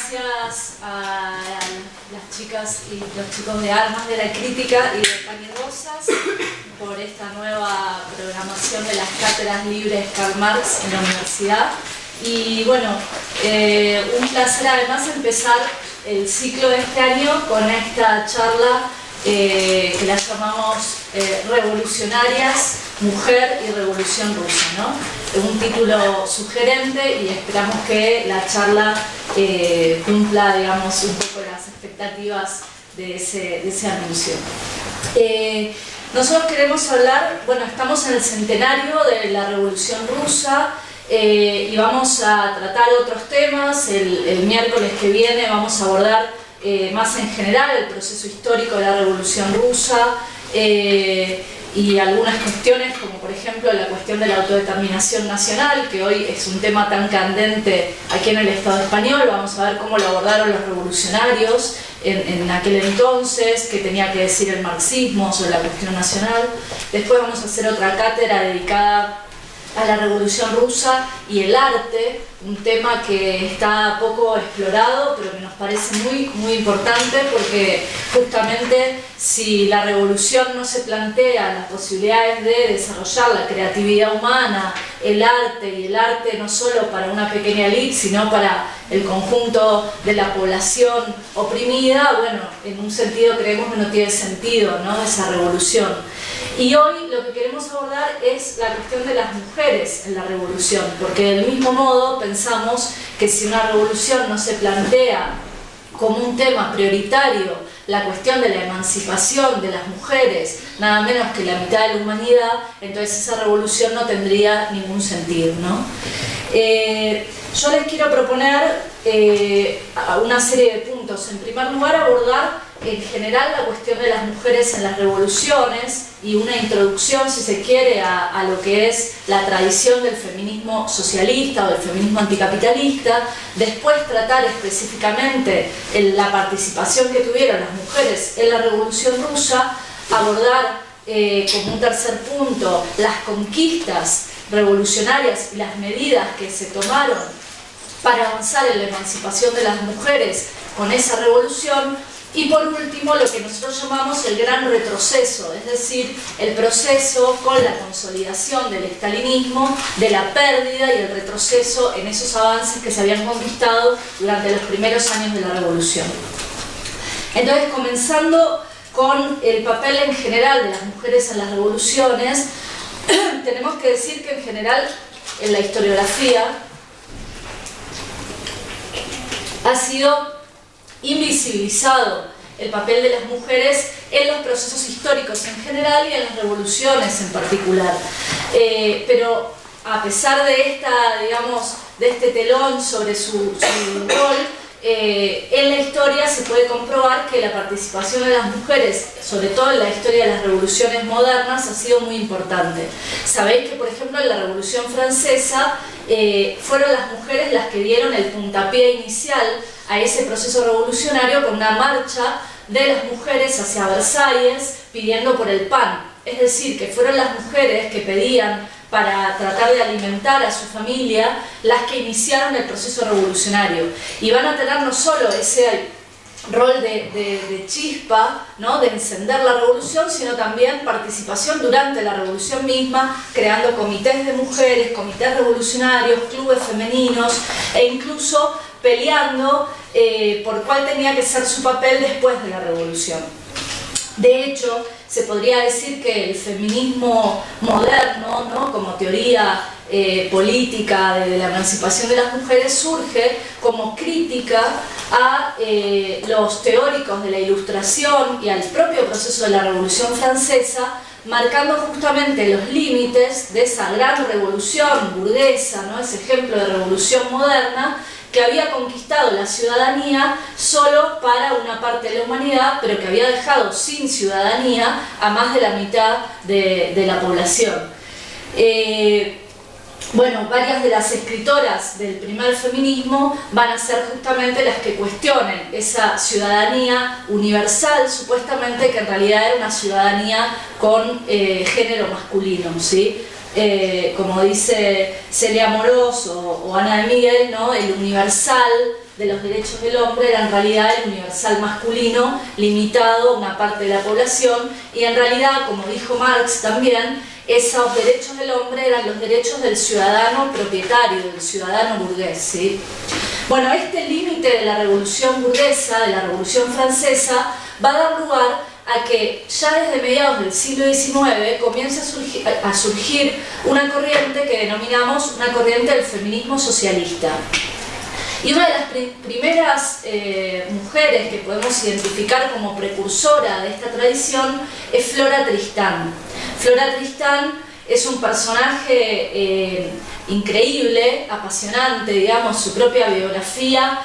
gracias a las chicas y los chicos de Armas de la Crítica y de Pan y Rosas por esta nueva programación de las cátedras libres Karl Marx en la universidad. Y bueno, un placer además empezar el ciclo de este año con esta charla que la llamamos Revolucionarias, Mujer y Revolución Rusa, ¿no? Un título sugerente y esperamos que la charla cumpla, digamos, un poco las expectativas de ese anuncio. Nosotros queremos hablar, bueno, estamos en el centenario de la Revolución Rusa y vamos a tratar otros temas. El miércoles que viene vamos a abordar más en general el proceso histórico de la Revolución Rusa y algunas cuestiones como por ejemplo la cuestión de la autodeterminación nacional, que hoy es un tema tan candente aquí en el Estado español. Vamos a ver cómo lo abordaron los revolucionarios en aquel entonces, qué tenía que decir el marxismo sobre la cuestión nacional. Después vamos a hacer otra cátedra dedicada a la Revolución Rusa y el arte, un tema que está poco explorado, pero que nos parece muy importante, porque justamente si la revolución no se plantea las posibilidades de desarrollar la creatividad humana, el arte, y el arte no solo para una pequeña elite, sino para el conjunto de la población oprimida, bueno, en un sentido creemos que no tiene sentido, ¿no?, esa revolución. Y hoy lo que queremos abordar es la cuestión de las mujeres en la revolución, porque del mismo modo pensamos que si una revolución no se plantea como un tema prioritario la cuestión de la emancipación de las mujeres, nada menos que la mitad de la humanidad, entonces esa revolución no tendría ningún sentido, ¿no? Yo les quiero proponer una serie de puntos. En primer lugar, abordar en general la cuestión de las mujeres en las revoluciones y una introducción, si se quiere, a lo que es la tradición del feminismo socialista o del feminismo anticapitalista. Después tratar específicamente la participación que tuvieron las mujeres en la Revolución Rusa, abordar como un tercer punto las conquistas revolucionarias y las medidas que se tomaron para avanzar en la emancipación de las mujeres con esa revolución. Y por último, lo que nosotros llamamos el gran retroceso, es decir, el proceso con la consolidación del estalinismo, de la pérdida y el retroceso en esos avances que se habían conquistado durante los primeros años de la revolución. Entonces, comenzando con el papel en general de las mujeres en las revoluciones, tenemos que decir que en general en la historiografía ha sido invisibilizado el papel de las mujeres en los procesos históricos en general y en las revoluciones en particular. Pero a pesar de este telón sobre su rol, en la historia se puede comprobar que la participación de las mujeres, sobre todo en la historia de las revoluciones modernas, ha sido muy importante. Sabéis que, por ejemplo, en la Revolución Francesa fueron las mujeres las que dieron el puntapié inicial a ese proceso revolucionario con una marcha de las mujeres hacia Versalles pidiendo por el pan. Es decir, que fueron las mujeres que pedían para tratar de alimentar a su familia las que iniciaron el proceso revolucionario. Y van a tener no solo ese rol de chispa, ¿no?, de encender la revolución, sino también participación durante la revolución misma, creando comités de mujeres, comités revolucionarios, clubes femeninos e incluso peleando por cuál tenía que ser su papel después de la revolución. De hecho, se podría decir que el feminismo moderno, ¿no?, como teoría política de la emancipación de las mujeres, surge como crítica a los teóricos de la Ilustración y al propio proceso de la Revolución Francesa, marcando justamente los límites de esa gran revolución burguesa, ¿no?, ese ejemplo de revolución moderna que había conquistado la ciudadanía solo para una parte de la humanidad, pero que había dejado sin ciudadanía a más de la mitad de la población. Bueno, varias de las escritoras del primer feminismo van a ser justamente las que cuestionen esa ciudadanía universal, supuestamente, que en realidad era una ciudadanía con género masculino, ¿sí? Como dice Celia Amorós o Ana de Miguel, ¿no?, el universal de los derechos del hombre era en realidad el universal masculino, limitado a una parte de la población, y en realidad, como dijo Marx también, esos derechos del hombre eran los derechos del ciudadano propietario, del ciudadano burgués, ¿sí? Bueno, este límite de la revolución burguesa, de la revolución francesa, va a dar lugar a que ya desde mediados del siglo XIX comienza a surgir una corriente que denominamos una corriente del feminismo socialista. Y una de las primeras mujeres que podemos identificar como precursora de esta tradición es Flora Tristán. Flora Tristán es un personaje increíble, apasionante, digamos, su propia biografía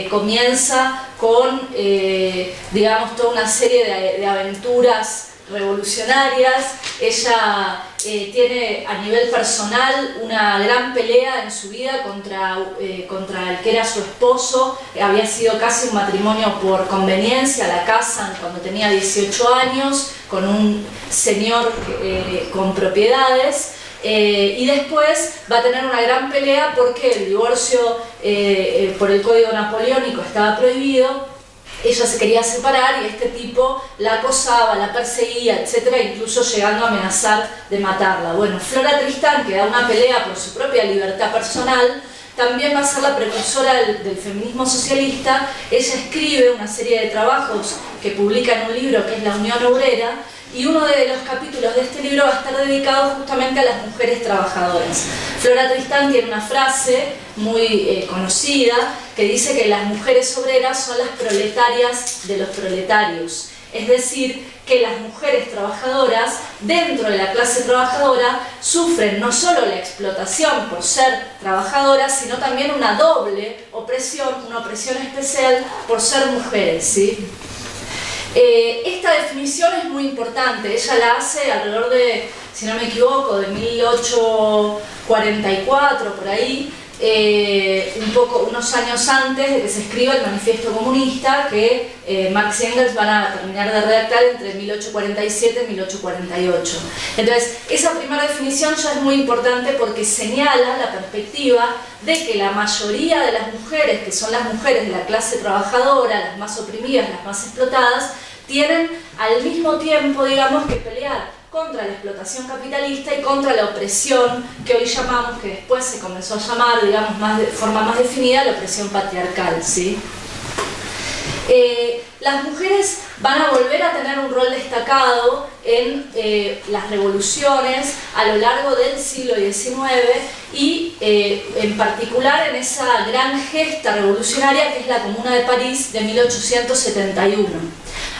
comienza con, digamos, toda una serie de aventuras revolucionarias. Ella tiene a nivel personal una gran pelea en su vida contra el que era su esposo. Había sido casi un matrimonio por conveniencia, la casan cuando tenía 18 años con un señor con propiedades. Y después va a tener una gran pelea porque el divorcio por el Código Napoleónico estaba prohibido. Ella se quería separar y este tipo la acosaba, la perseguía, etc., incluso llegando a amenazar de matarla. Bueno, Flora Tristán, que da una pelea por su propia libertad personal, también va a ser la precursora del feminismo socialista. Ella escribe una serie de trabajos que publica en un libro que es La Unión Obrera, y uno de los capítulos de este libro va a estar dedicado justamente a las mujeres trabajadoras. Flora Tristán tiene una frase muy conocida que dice que las mujeres obreras son las proletarias de los proletarios. Es decir, que las mujeres trabajadoras, dentro de la clase trabajadora, sufren no solo la explotación por ser trabajadoras, sino también una doble opresión, una opresión especial por ser mujeres, ¿sí? Esta definición es muy importante. Ella la hace alrededor de, si no me equivoco, de 1844, por ahí, unos años antes de que se escriba el Manifiesto Comunista, que Marx y Engels van a terminar de redactar entre 1847 y 1848. Entonces, esa primera definición ya es muy importante porque señala la perspectiva de que la mayoría de las mujeres, que son las mujeres de la clase trabajadora, las más oprimidas, las más explotadas, tienen al mismo tiempo, digamos, que pelear contra la explotación capitalista y contra la opresión que hoy llamamos, que después se comenzó a llamar, digamos, de forma más definida, la opresión patriarcal, ¿sí? Las mujeres van a volver a tener un rol destacado en las revoluciones a lo largo del siglo XIX y en particular en esa gran gesta revolucionaria que es la Comuna de París de 1871.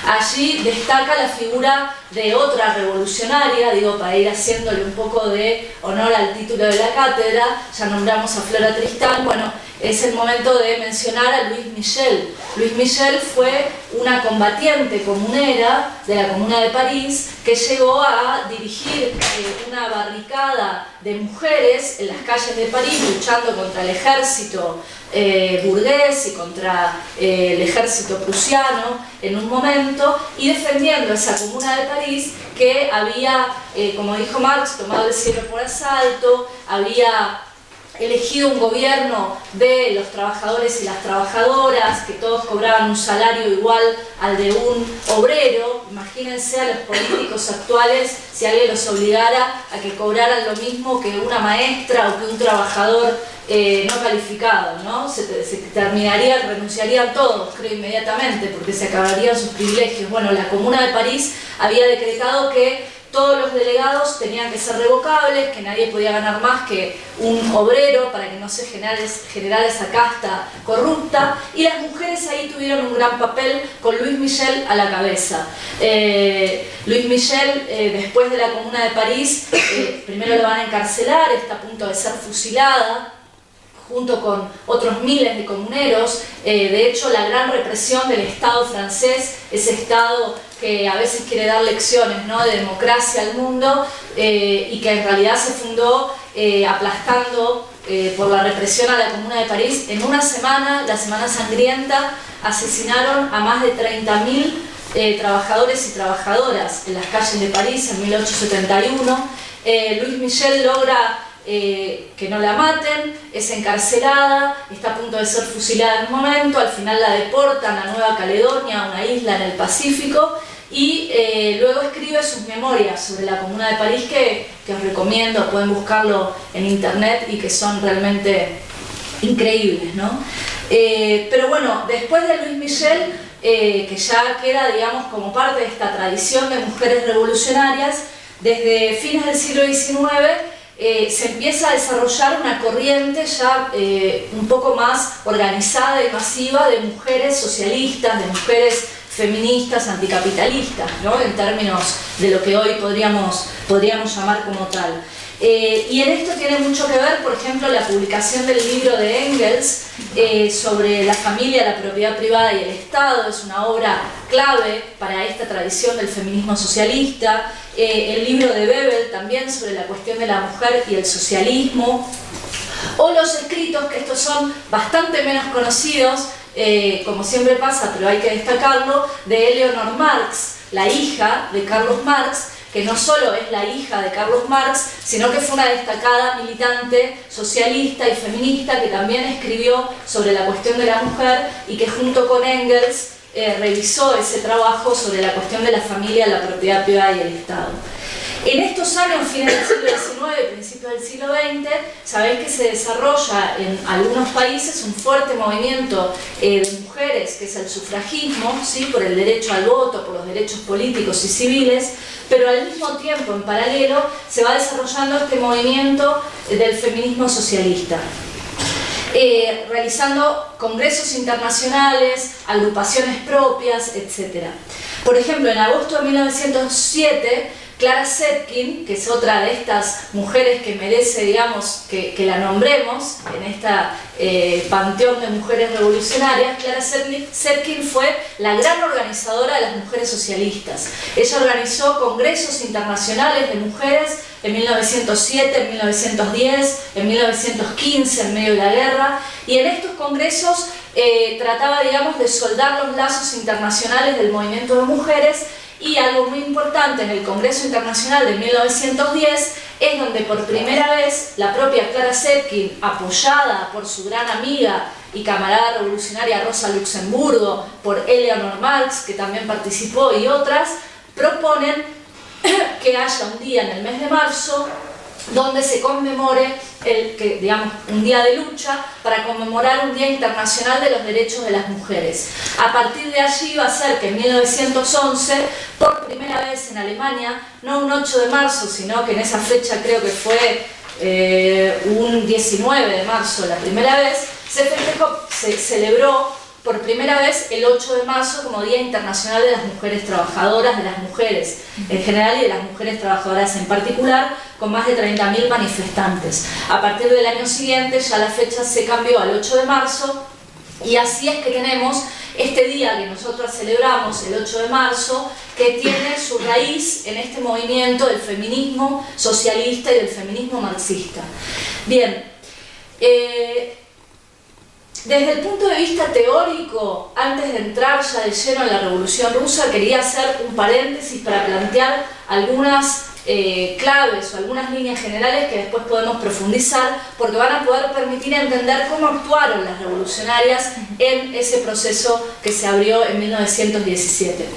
Allí destaca la figura de otra revolucionaria, digo, para ir haciéndole un poco de honor al título de la cátedra. Ya nombramos a Flora Tristán. Bueno, es el momento de mencionar a Louise Michel. Louise Michel fue una combatiente comunera de la Comuna de París que llegó a dirigir una barricada de mujeres en las calles de París luchando contra el ejército burgués y contra el ejército prusiano en un momento, y defendiendo esa Comuna de París que había, como dijo Marx, tomado el cielo por asalto, había elegido un gobierno de los trabajadores y las trabajadoras, que todos cobraban un salario igual al de un obrero. Imagínense a los políticos actuales si alguien los obligara a que cobraran lo mismo que una maestra o que un trabajador no calificado, ¿no? Se terminarían, renunciarían todos, creo, inmediatamente, porque se acabarían sus privilegios. Bueno, la Comuna de París había decretado que todos los delegados tenían que ser revocables, que nadie podía ganar más que un obrero para que no se generara esa casta corrupta, y las mujeres ahí tuvieron un gran papel con Louise Michel a la cabeza. Louise Michel, después de la Comuna de París, primero lo van a encarcelar, está a punto de ser fusilada, junto con otros miles de comuneros. De hecho, la gran represión del Estado francés, ese Estado que a veces quiere dar lecciones, ¿no?, de democracia al mundo, y que en realidad se fundó aplastando por la represión a la Comuna de París. En una semana, la Semana Sangrienta, asesinaron a más de 30.000 trabajadores y trabajadoras en las calles de París en 1871. Louise Michel logra que no la maten, es encarcelada, está a punto de ser fusilada en un momento, al final la deportan a Nueva Caledonia, una isla en el Pacífico, y luego escribe sus memorias sobre la Comuna de París que os recomiendo, pueden buscarlo en internet y que son realmente increíbles, ¿no? Pero bueno, después de Louise Michel, que ya queda, digamos, como parte de esta tradición de mujeres revolucionarias, desde fines del siglo XIX se empieza a desarrollar una corriente ya un poco más organizada y masiva de mujeres socialistas, de mujeres feministas, anticapitalistas, ¿no? En términos de lo que hoy podríamos llamar como tal. Y en esto tiene mucho que ver, por ejemplo, la publicación del libro de Engels sobre la familia, la propiedad privada y el Estado. Es una obra clave para esta tradición del feminismo socialista. El libro de Bebel también sobre la cuestión de la mujer y el socialismo. O los escritos, que estos son bastante menos conocidos, como siempre pasa, pero hay que destacarlo, de Eleanor Marx, la hija de Carlos Marx, que no solo es la hija de Carlos Marx, sino que fue una destacada militante socialista y feminista que también escribió sobre la cuestión de la mujer y que junto con Engels revisó ese trabajo sobre la cuestión de la familia, la propiedad privada y el Estado. En estos años, fines del siglo XIX, principios del siglo XX, sabéis que se desarrolla en algunos países un fuerte movimiento de mujeres, que es el sufragismo, ¿sí? Por el derecho al voto, por los derechos políticos y civiles, pero al mismo tiempo, en paralelo, se va desarrollando este movimiento del feminismo socialista. Realizando congresos internacionales, agrupaciones propias, etc. Por ejemplo, en agosto de 1907, Clara Zetkin, que es otra de estas mujeres que merece, digamos, que la nombremos en esta panteón de mujeres revolucionarias, Clara Zetkin fue la gran organizadora de las mujeres socialistas. Ella organizó congresos internacionales de mujeres en 1907, en 1910, en 1915, en medio de la guerra, y en estos congresos trataba, digamos, de soldar los lazos internacionales del movimiento de mujeres. Y algo muy importante, en el Congreso Internacional de 1910 es donde por primera vez la propia Clara Zetkin, apoyada por su gran amiga y camarada revolucionaria Rosa Luxemburgo, por Eleanor Marx, que también participó, y otras, proponen que haya un día en el mes de marzo donde se conmemore un día de lucha para conmemorar un Día Internacional de los Derechos de las Mujeres. A partir de allí va a ser que en 1911, por primera vez en Alemania, no un 8 de marzo, sino que en esa fecha creo que fue un 19 de marzo la primera vez, se celebró por primera vez el 8 de marzo como Día Internacional de las Mujeres Trabajadoras, de las mujeres en general y de las mujeres trabajadoras en particular, con más de 30.000 manifestantes. A partir del año siguiente ya la fecha se cambió al 8 de marzo y así es que tenemos este día que nosotros celebramos, el 8 de marzo, que tiene su raíz en este movimiento del feminismo socialista y del feminismo marxista. Bien, desde el punto de vista teórico, antes de entrar ya de lleno en la Revolución Rusa, quería hacer un paréntesis para plantear algunas claves o algunas líneas generales que después podemos profundizar, porque van a poder permitir entender cómo actuaron las revolucionarias en ese proceso que se abrió en 1917.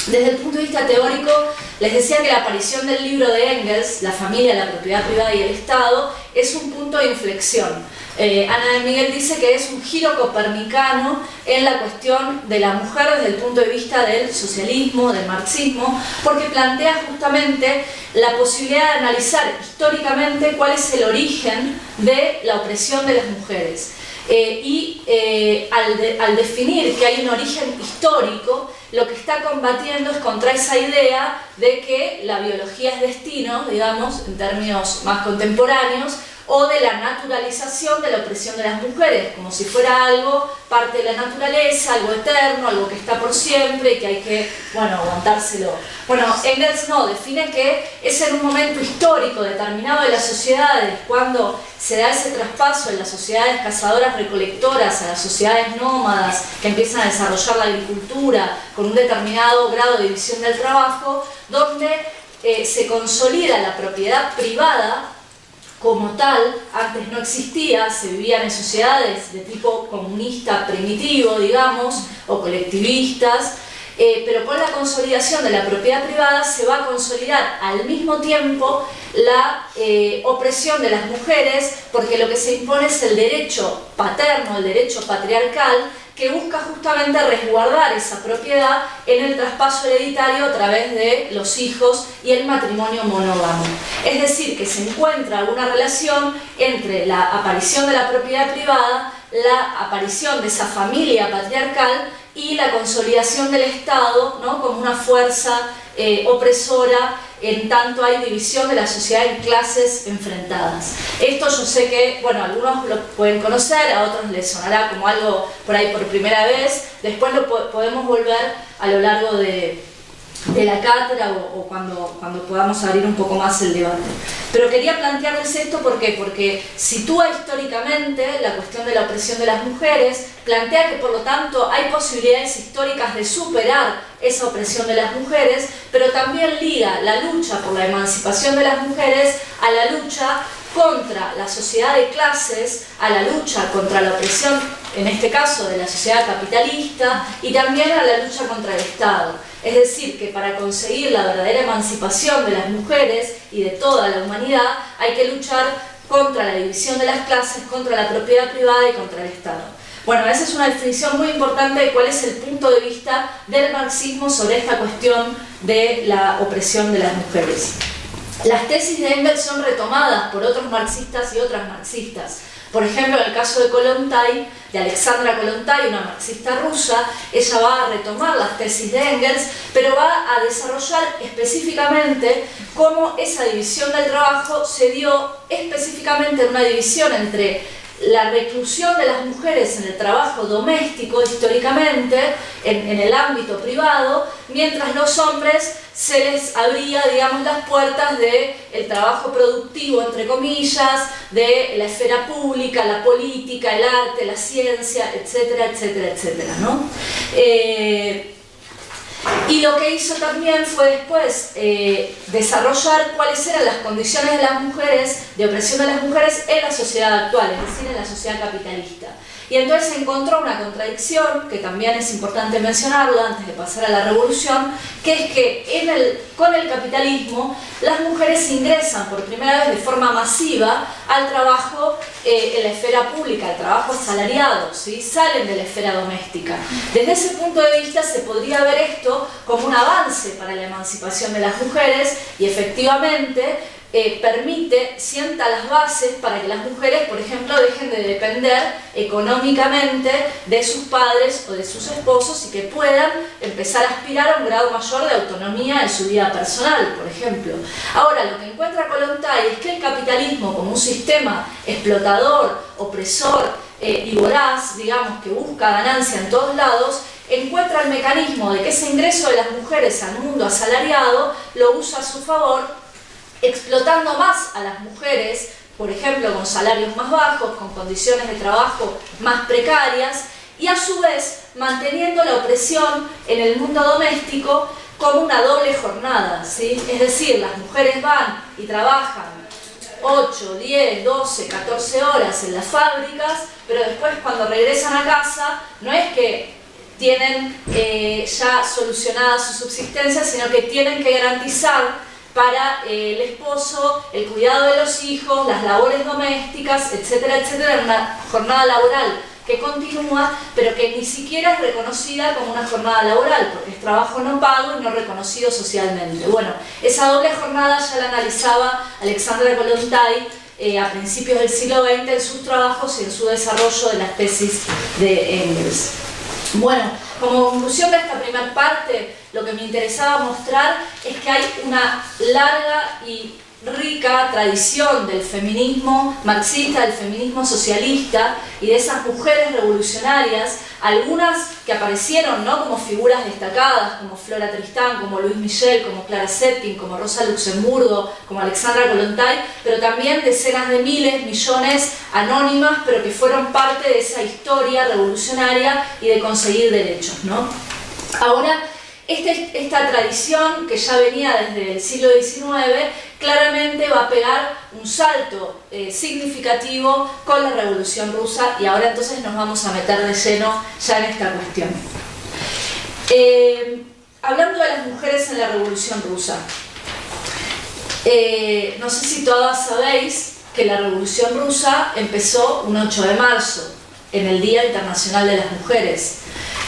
Desde el punto de vista teórico, les decía que la aparición del libro de Engels, La familia, la propiedad privada y el Estado, es un punto de inflexión. Ana de Miguel dice que es un giro copernicano en la cuestión de la mujer desde el punto de vista del socialismo, del marxismo, porque plantea justamente la posibilidad de analizar históricamente cuál es el origen de la opresión de las mujeres. Al definir que hay un origen histórico, lo que está combatiendo es contra esa idea de que la biología es destino, digamos, en términos más contemporáneos, o de la naturalización de la opresión de las mujeres, como si fuera algo parte de la naturaleza, algo eterno, algo que está por siempre y que hay que, aguantárselo. Engels no, define que es en un momento histórico determinado de las sociedades, cuando se da ese traspaso en las sociedades cazadoras recolectoras a las sociedades nómadas que empiezan a desarrollar la agricultura con un determinado grado de división del trabajo, donde se consolida la propiedad privada como tal, antes no existía, se vivían en sociedades de tipo comunista primitivo, digamos, o colectivistas, pero con la consolidación de la propiedad privada se va a consolidar al mismo tiempo la opresión de las mujeres, porque lo que se impone es el derecho paterno, el derecho patriarcal, que busca justamente resguardar esa propiedad en el traspaso hereditario a través de los hijos y el matrimonio monógamo. Es decir, que se encuentra alguna relación entre la aparición de la propiedad privada, la aparición de esa familia patriarcal y la consolidación del Estado, ¿no?, como una fuerza opresora, en tanto hay división de la sociedad en clases enfrentadas. Esto yo sé que, bueno, algunos lo pueden conocer, a otros les sonará como algo por ahí por primera vez, después lo podemos volver a lo largo de la cátedra o cuando podamos abrir un poco más el debate. Pero quería plantearles esto porque sitúa históricamente la cuestión de la opresión de las mujeres, plantea que por lo tanto hay posibilidades históricas de superar esa opresión de las mujeres, pero también liga la lucha por la emancipación de las mujeres a la lucha contra la sociedad de clases, a la lucha contra la opresión, en este caso de la sociedad capitalista, y también a la lucha contra el Estado. Es decir, que para conseguir la verdadera emancipación de las mujeres y de toda la humanidad hay que luchar contra la división de las clases, contra la propiedad privada y contra el Estado. Bueno, esa es una definición muy importante de cuál es el punto de vista del marxismo sobre esta cuestión de la opresión de las mujeres. Las tesis de Engels son retomadas por otros marxistas y otras marxistas. Por ejemplo, en el caso de Kollontai, de Alexandra Kollontai, una marxista rusa, ella va a retomar las tesis de Engels, pero va a desarrollar específicamente cómo esa división del trabajo se dio específicamente en una división entre la reclusión de las mujeres en el trabajo doméstico históricamente, en el ámbito privado, mientras los hombres se les abría, digamos, las puertas del trabajo productivo, entre comillas, de la esfera pública, la política, el arte, la ciencia, etcétera, etcétera, etcétera, ¿no? Y lo que hizo también fue después desarrollar cuáles eran las condiciones de las mujeres, de opresión de las mujeres en la sociedad actual, es decir, en la sociedad capitalista. Y entonces encontró una contradicción, que también es importante mencionarla antes de pasar a la revolución, que es que con el capitalismo las mujeres ingresan por primera vez de forma masiva al trabajo en la esfera pública, al trabajo asalariado, ¿sí? Salen de la esfera doméstica. Desde ese punto de vista se podría ver esto como un avance para la emancipación de las mujeres y efectivamente sienta las bases para que las mujeres, por ejemplo, dejen de depender económicamente de sus padres o de sus esposos y que puedan empezar a aspirar a un grado mayor de autonomía en su vida personal, por ejemplo. Ahora, lo que encuentra Kollontai es que el capitalismo, como un sistema explotador, opresor y voraz, digamos, que busca ganancia en todos lados, encuentra el mecanismo de que ese ingreso de las mujeres al mundo asalariado lo usa a su favor, explotando más a las mujeres, por ejemplo, con salarios más bajos, con condiciones de trabajo más precarias, y a su vez manteniendo la opresión en el mundo doméstico como una doble jornada, ¿sí? Es decir, las mujeres van y trabajan 8, 10, 12, 14 horas en las fábricas, pero después cuando regresan a casa no es que tienen ya solucionada su subsistencia, sino que tienen que garantizar para el esposo el cuidado de los hijos, las labores domésticas, etcétera, etcétera, en una jornada laboral que continúa, pero que ni siquiera es reconocida como una jornada laboral, porque es trabajo no pago y no reconocido socialmente. Bueno, esa doble jornada ya la analizaba Alexandra Kollontai a principios del siglo XX en sus trabajos y en su desarrollo de las tesis de Engels. Bueno, como conclusión de esta primera parte, lo que me interesaba mostrar es que hay una larga y rica tradición del feminismo marxista, del feminismo socialista y de esas mujeres revolucionarias, algunas que aparecieron, ¿no?, como figuras destacadas, como Flora Tristán, como Louise Michel, como Clara Zetkin, como Rosa Luxemburgo, como Alexandra Kollontai, pero también decenas de miles, millones anónimas, pero que fueron parte de esa historia revolucionaria y de conseguir derechos, ¿no? Ahora, esta tradición que ya venía desde el siglo XIX claramente va a pegar un salto significativo con la Revolución Rusa, y ahora entonces nos vamos a meter de lleno ya en esta cuestión. Hablando de las mujeres en la Revolución Rusa, no sé si todas sabéis que la Revolución Rusa empezó un 8 de marzo, en el Día Internacional de las Mujeres.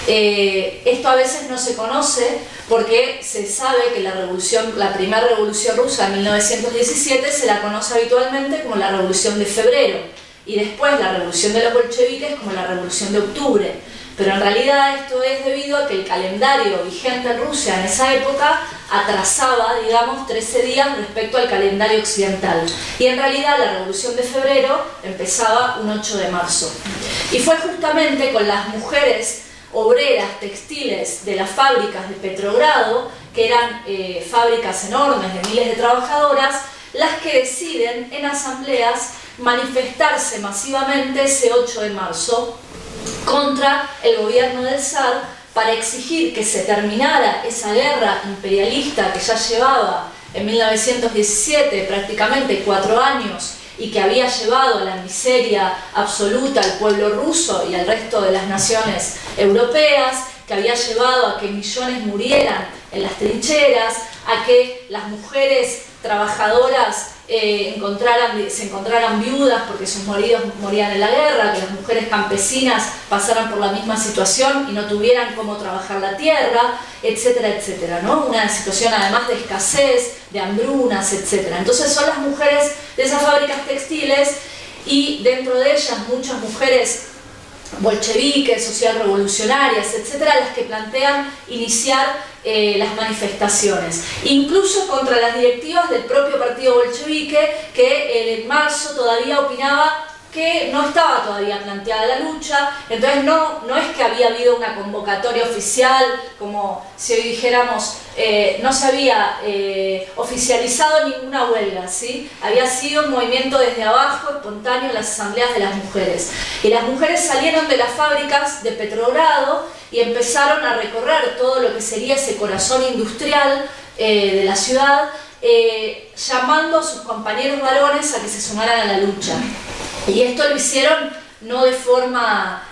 Esto a veces no se conoce porque se sabe que la primera Revolución Rusa en 1917 se la conoce habitualmente como la Revolución de Febrero, y después la Revolución de los Bolcheviques como la Revolución de Octubre. Pero en realidad esto es debido a que el calendario vigente en Rusia en esa época atrasaba, digamos, 13 días respecto al calendario occidental. Y en realidad la Revolución de Febrero empezaba un 8 de marzo. Y fue justamente con las mujeres obreras textiles de las fábricas de Petrogrado, que eran fábricas enormes de miles de trabajadoras, las que deciden en asambleas manifestarse masivamente ese 8 de marzo contra el gobierno del zar, para exigir que se terminara esa guerra imperialista que ya llevaba en 1917 prácticamente 4 años y que había llevado a la miseria absoluta al pueblo ruso y al resto de las naciones europeas, que había llevado a que millones murieran en las trincheras, a que las mujeres trabajadoras se encontraran viudas porque sus maridos morían en la guerra, que las mujeres campesinas pasaran por la misma situación y no tuvieran cómo trabajar la tierra, etcétera, etcétera, ¿no? Una situación además de escasez, de hambrunas, etcétera. Entonces son las mujeres de esas fábricas textiles, y dentro de ellas muchas mujeres bolcheviques, social revolucionarias, etcétera, las que plantean iniciar las manifestaciones, incluso contra las directivas del propio partido bolchevique, que en marzo todavía opinaba que no estaba todavía planteada la lucha. Entonces no es que había habido una convocatoria oficial, como si hoy dijéramos, no se había oficializado ninguna huelga, ¿sí? Había sido un movimiento desde abajo, espontáneo, en las asambleas de las mujeres. Y las mujeres salieron de las fábricas de Petrogrado y empezaron a recorrer todo lo que sería ese corazón industrial de la ciudad, llamando a sus compañeros varones a que se sumaran a la lucha. Y esto lo hicieron no de forma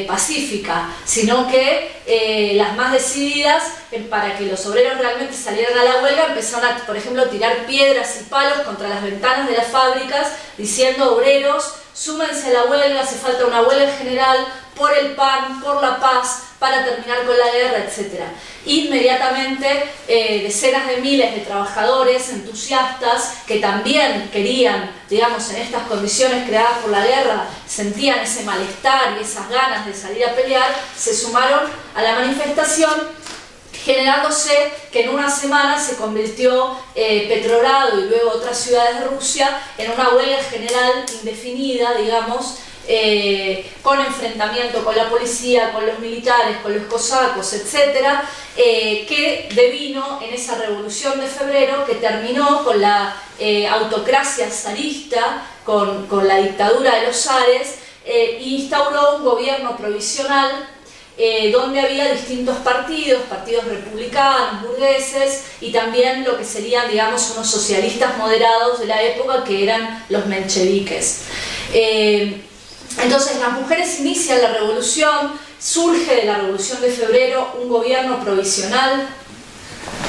pacífica, sino que las más decididas, para que los obreros realmente salieran a la huelga, empezaron a, por ejemplo, tirar piedras y palos contra las ventanas de las fábricas, diciendo: obreros, súmense a la huelga, hace falta una huelga general por el pan, por la paz, para terminar con la guerra, etc. Inmediatamente decenas de miles de trabajadores entusiastas que también querían, digamos, en estas condiciones creadas por la guerra, sentían ese malestar y esas ganas de salir a pelear, se sumaron a la manifestación, generándose que en una semana se convirtió Petrogrado y luego otras ciudades de Rusia en una huelga general indefinida, digamos, con enfrentamiento con la policía, con los militares, con los cosacos, etc., que devino en esa revolución de febrero que terminó con la autocracia zarista, con la dictadura de los zares, e instauró un gobierno provisional donde había distintos partidos republicanos, burgueses, y también lo que serían, digamos, unos socialistas moderados de la época, que eran los mencheviques. Entonces las mujeres inician la revolución, surge de la revolución de febrero un gobierno provisional,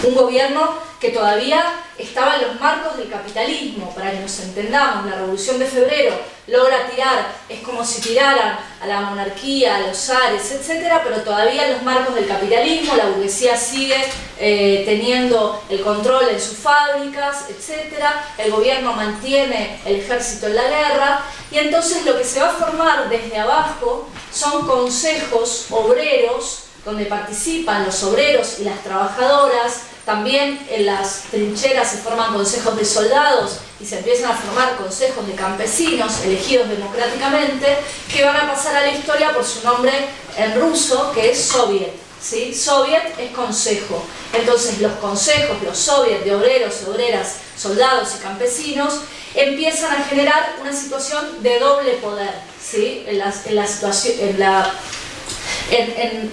un gobierno que todavía estaba en los marcos del capitalismo. Para que nos entendamos, la revolución de febrero logra tirar, es como si tiraran a la monarquía, a los zares, etc., pero todavía en los marcos del capitalismo. La burguesía sigue teniendo el control en sus fábricas, etc., el gobierno mantiene el ejército en la guerra, y entonces lo que se va a formar desde abajo son consejos obreros, donde participan los obreros y las trabajadoras. También en las trincheras se forman consejos de soldados y se empiezan a formar consejos de campesinos elegidos democráticamente, que van a pasar a la historia por su nombre en ruso, que es Soviet, ¿sí? Soviet es consejo. Entonces los consejos, los soviets de obreros y obreras, soldados y campesinos, empiezan a generar una situación de doble poder, ¿sí?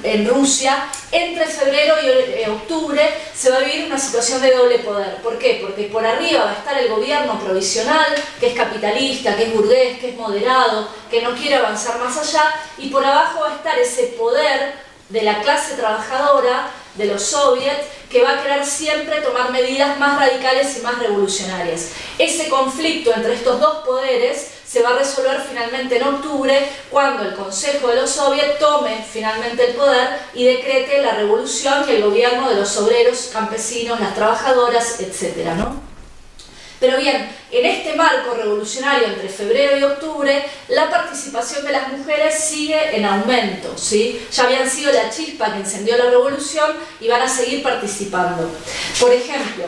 En Rusia, entre febrero y octubre se va a vivir una situación de doble poder. ¿Por qué? Porque por arriba va a estar el gobierno provisional, que es capitalista, que es burgués, que es moderado, que no quiere avanzar más allá, y por abajo va a estar ese poder de la clase trabajadora, de los soviets, que va a querer siempre tomar medidas más radicales y más revolucionarias. Ese conflicto entre estos dos poderes se va a resolver finalmente en octubre, cuando el Consejo de los Soviets tome finalmente el poder y decrete la revolución y el gobierno de los obreros, campesinos, las trabajadoras, etc., ¿no? Pero bien, en este marco revolucionario entre febrero y octubre, la participación de las mujeres sigue en aumento, ¿sí? Ya habían sido la chispa que encendió la revolución y van a seguir participando. Por ejemplo,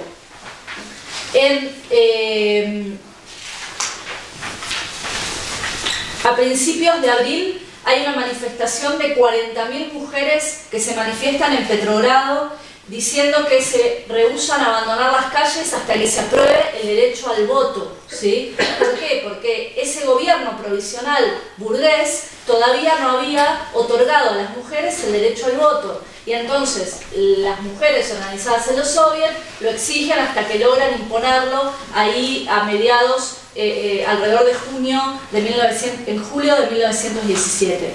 a principios de abril hay una manifestación de 40.000 mujeres que se manifiestan en Petrogrado diciendo que se rehúsan a abandonar las calles hasta que se apruebe el derecho al voto, ¿sí? ¿Por qué? Porque ese gobierno provisional burgués todavía no había otorgado a las mujeres el derecho al voto. Y entonces las mujeres organizadas en los soviets lo exigen hasta que logran imponerlo ahí a mediados, alrededor de en julio de 1917.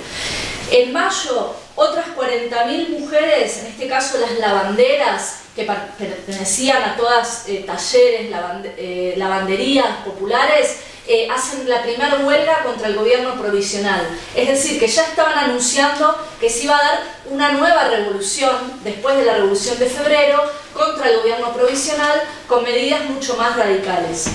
En mayo, otras 40.000 mujeres, en este caso las lavanderas, que pertenecían a todas talleres, lavanderías populares, hacen la primera huelga contra el gobierno provisional. Es decir, que ya estaban anunciando que se iba a dar una nueva revolución, después de la revolución de febrero, contra el gobierno provisional, con medidas mucho más radicales.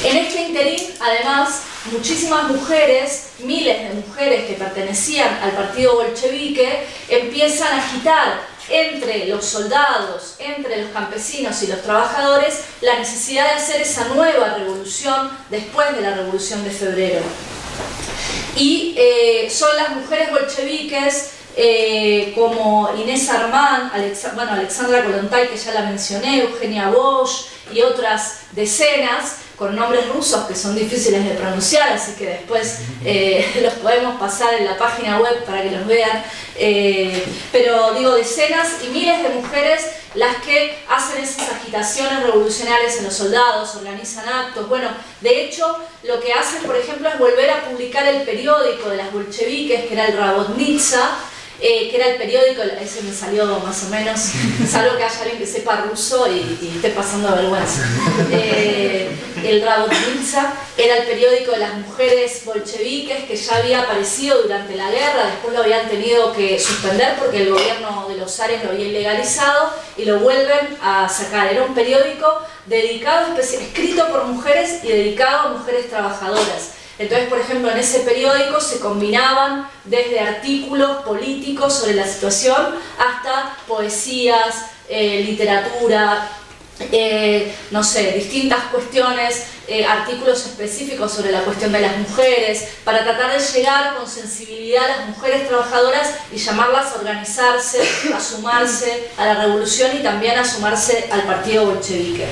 En este interín, además, muchísimas mujeres, miles de mujeres que pertenecían al partido bolchevique, empiezan a agitar entre los soldados, entre los campesinos y los trabajadores, la necesidad de hacer esa nueva revolución después de la revolución de febrero. Y son las mujeres bolcheviques como Inés Armand, Alexandra Kollontai, que ya la mencioné, Eugenia Bosch y otras decenas, con nombres rusos que son difíciles de pronunciar, así que después los podemos pasar en la página web para que los vean. Pero digo, decenas y miles de mujeres las que hacen esas agitaciones revolucionarias en los soldados, organizan actos. Bueno, de hecho, lo que hacen, por ejemplo, es volver a publicar el periódico de las bolcheviques, que era el Rabotnitsa, que era el periódico, ese me salió más o menos, salvo que haya alguien que sepa ruso y esté pasando vergüenza. El Rabotnitsa era el periódico de las mujeres bolcheviques, que ya había aparecido durante la guerra, después lo habían tenido que suspender porque el gobierno de los zares lo había ilegalizado y lo vuelven a sacar. Era un periódico dedicado, escrito por mujeres y dedicado a mujeres trabajadoras. Entonces, por ejemplo, en ese periódico se combinaban desde artículos políticos sobre la situación hasta poesías, literatura, no sé, distintas cuestiones, artículos específicos sobre la cuestión de las mujeres, para tratar de llegar con sensibilidad a las mujeres trabajadoras y llamarlas a organizarse, a sumarse a la revolución y también a sumarse al partido bolchevique.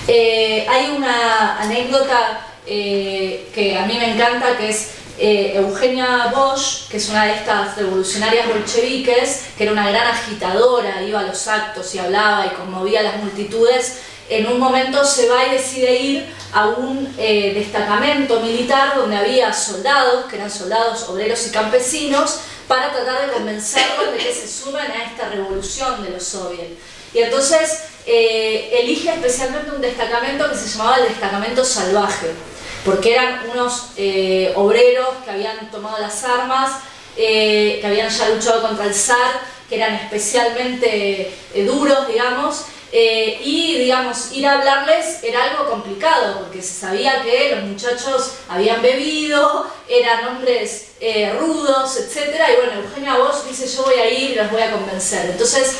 Hay una anécdota que a mí me encanta, que es Eugenia Bosch, que es una de estas revolucionarias bolcheviques, que era una gran agitadora, iba a los actos y hablaba y conmovía a las multitudes. En un momento se va y decide ir a un destacamento militar donde había soldados, que eran soldados obreros y campesinos, para tratar de convencerlos de que se sumen a esta revolución de los soviets. Y entonces elige especialmente un destacamento que se llamaba el Destacamento Salvaje, porque eran unos obreros que habían tomado las armas, que habían ya luchado contra el zar, que eran especialmente duros, digamos, y digamos, ir a hablarles era algo complicado, porque se sabía que los muchachos habían bebido, eran hombres rudos, etc. Y bueno, Eugenia Bosch dice: yo voy a ir y los voy a convencer. Entonces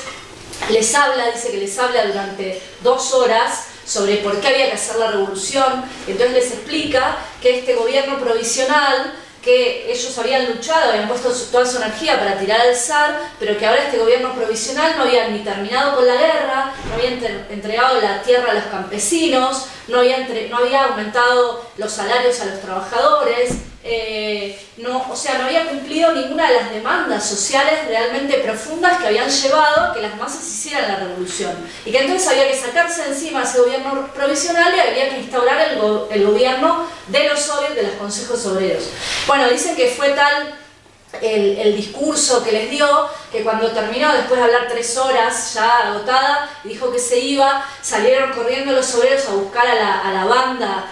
les habla, dice que les habla durante 2 horas sobre por qué había que hacer la revolución. Entonces les explica que este gobierno provisional, que ellos habían luchado, habían puesto toda su energía para tirar al zar, pero que ahora este gobierno provisional no había ni terminado con la guerra, no había entregado la tierra a los campesinos, no había aumentado los salarios a los trabajadores, no había cumplido ninguna de las demandas sociales realmente profundas que habían llevado a que las masas hicieran la revolución. Y que entonces había que sacarse de encima ese gobierno provisional y había que instaurar el gobierno de los soviets, de los consejos obreros. Bueno, dicen que fue tal el discurso que les dio, que cuando terminó, después de hablar 3 horas ya agotada, dijo que se iba, salieron corriendo los obreros a buscar a la banda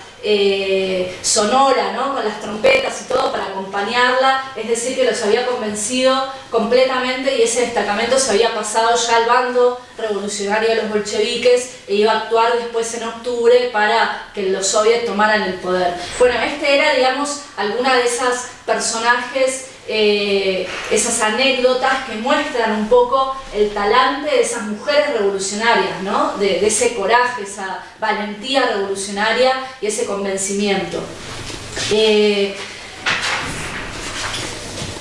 sonora, ¿no? Con las trompetas y todo para acompañarla, es decir que los había convencido completamente y ese destacamento se había pasado ya al bando revolucionario de los bolcheviques e iba a actuar después en octubre para que los soviets tomaran el poder. Bueno, este era, digamos, alguna de esas personajes, esas anécdotas que muestran un poco el talante de esas mujeres revolucionarias, ¿no? de ese coraje, esa valentía revolucionaria y ese convencimiento.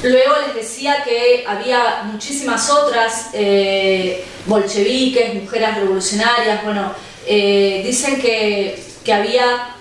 Luego les decía que había muchísimas otras bolcheviques, mujeres revolucionarias. Bueno, dicen que había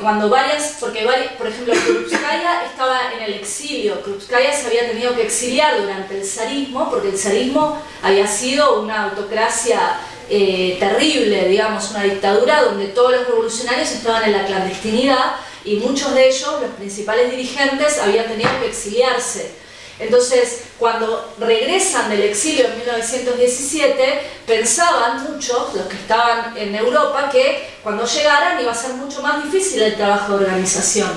cuando varias, por ejemplo, Krupskaya estaba en el exilio. Krupskaya se había tenido que exiliar durante el zarismo, porque el zarismo había sido una autocracia terrible, digamos, una dictadura donde todos los revolucionarios estaban en la clandestinidad y muchos de ellos, los principales dirigentes, habían tenido que exiliarse. Entonces, cuando regresan del exilio en 1917, pensaban muchos, los que estaban en Europa, que cuando llegaran iba a ser mucho más difícil el trabajo de organización.